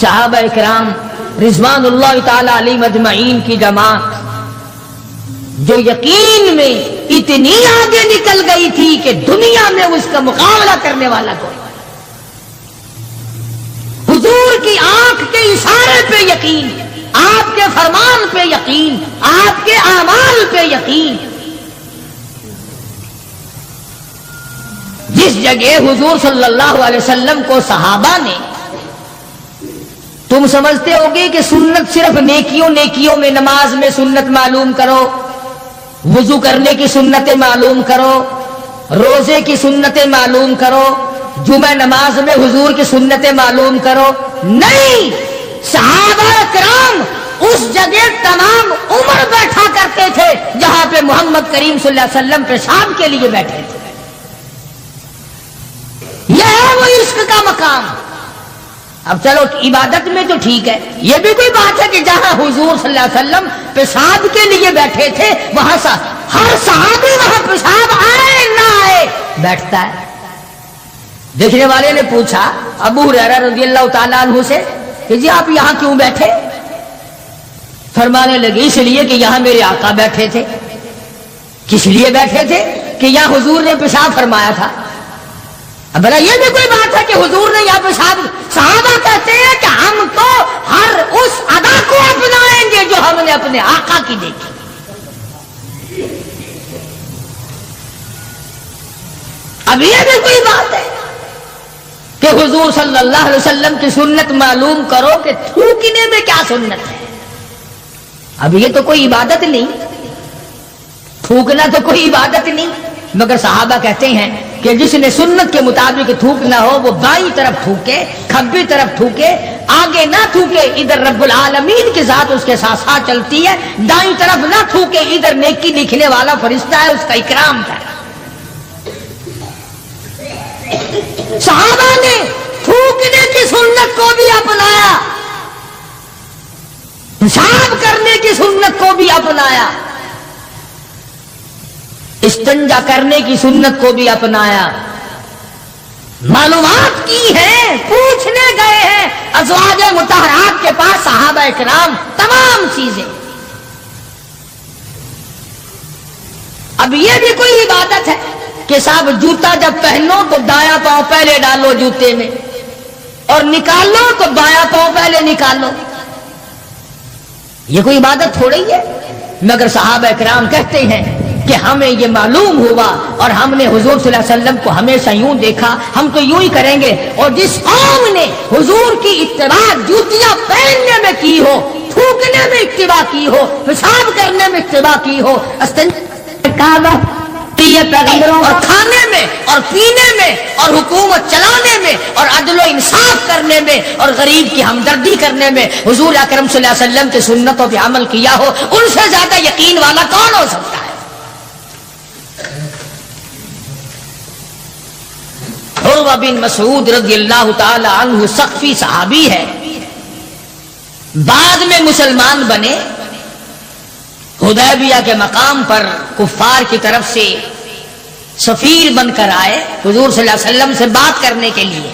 صحابہ کرام رضوان اللہ تعالی علیہم اجمعین کی جماعت جو یقین میں اتنی آگے نکل گئی تھی کہ دنیا میں اس کا مقابلہ کرنے والا کوئی، حضور کی آنکھ کے اشارے پہ یقین، آپ کے فرمان پہ یقین، آپ کے اعمال پہ یقین۔ جس جگہ حضور صلی اللہ علیہ وسلم کو صحابہ نے تم سمجھتے ہوگے کہ سنت صرف نیکیوں میں، نماز میں سنت معلوم کرو، وضو کرنے کی سنتیں معلوم کرو، روزے کی سنتیں معلوم کرو، جمعہ نماز میں حضور کی سنتیں معلوم کرو. نہیں، صحابہ کرام اس جگہ تمام عمر بیٹھا کرتے تھے جہاں پہ محمد کریم صلی اللہ علیہ وسلم پیشاب کے لیے بیٹھے تھے. یہ ہے وہ عشق کا مقام. اب چلو عبادت میں تو ٹھیک ہے، یہ بھی کوئی بات ہے کہ جہاں حضور صلی اللہ علیہ وسلم پیشاب کے لیے بیٹھے تھے وہاں ہر صحابی وہاں پیشاب آئے نہ آئے بیٹھتا ہے. دیکھنے والے نے پوچھا ابو ہریرہ رضی اللہ تعالیٰ عنہ سے کہ جی آپ یہاں کیوں بیٹھے؟ فرمانے لگے اس لیے کہ یہاں میرے آقا بیٹھے تھے. کس لیے بیٹھے تھے؟ کہ یہاں حضور نے پیشاب فرمایا تھا. اب بھلا یہ بھی کوئی بات ہے کہ حضور نے یہاں پیشاب؟ صحابہ کہتے ہیں کہ ہم تو ہر اس ادا کو اپنائیں گے جو ہم نے اپنے آقا کی دیکھی. اب یہ بھی کوئی بات ہے کہ حضور صلی اللہ علیہ وسلم کی سنت معلوم کرو کہ تھوکنے میں کیا سنت ہے. اب یہ تو کوئی عبادت نہیں، تھوکنا تو کوئی عبادت نہیں، مگر صحابہ کہتے ہیں کہ جس نے سنت کے مطابق تھوکنا ہو وہ بائیں طرف تھوکے، کھبی طرف تھوکے، آگے نہ تھوکے، ادھر رب العالمین کی ذات اس کے ساتھ ساتھ چلتی ہے. دائیں طرف نہ تھوکے، ادھر نیکی لکھنے والا فرشتہ ہے، اس کا اکرام کرے. صحابہ نے تھوکنے کی سنت کو بھی اپنایا، پیشاب کرنے کی سنت کو بھی اپنایا، استنجا کرنے کی سنت کو بھی اپنایا. معلومات کی ہیں، پوچھنے گئے ہیں ازواج مطہرات کے پاس صحابہ کرام تمام چیزیں. اب یہ بھی کوئی عبادت ہے کہ صاحب جوتا جب پہنو تو دایاں پاؤں پہلے ڈالو جوتے میں اور نکالو تو بایاں پاؤں پہلے نکالو؟ یہ کوئی عبادت تھوڑی ہے. مگر صحابہ کرام کہتے ہیں کہ ہمیں یہ معلوم ہوا اور ہم نے حضور صلی اللہ علیہ وسلم کو ہمیشہ یوں دیکھا، ہم تو یوں ہی کریں گے. اور جس قوم نے حضور کی اتباع جوتیاں پہننے میں کی ہو، تھوکنے میں اتباع کی ہو، پیشاب کرنے میں اتباع کی ہو، پیغمبروں اور کھانے میں اور پینے میں اور حکومت چلانے میں اور عدل و انصاف کرنے میں اور غریب کی ہمدردی کرنے میں حضور اکرم صلی اللہ علیہ وسلم کی سنتوں پہ عمل کیا ہو، ان سے زیادہ یقین والا کون ہو سکتا ہے؟ عروہ بن مسعود رضی اللہ تعالی عنہ ثقفی صحابی ہے، بعد میں مسلمان بنے. حدیبیہ کے مقام پر کفار کی طرف سے سفیر بن کر آئے حضور صلی اللہ علیہ وسلم سے بات کرنے کے لیے.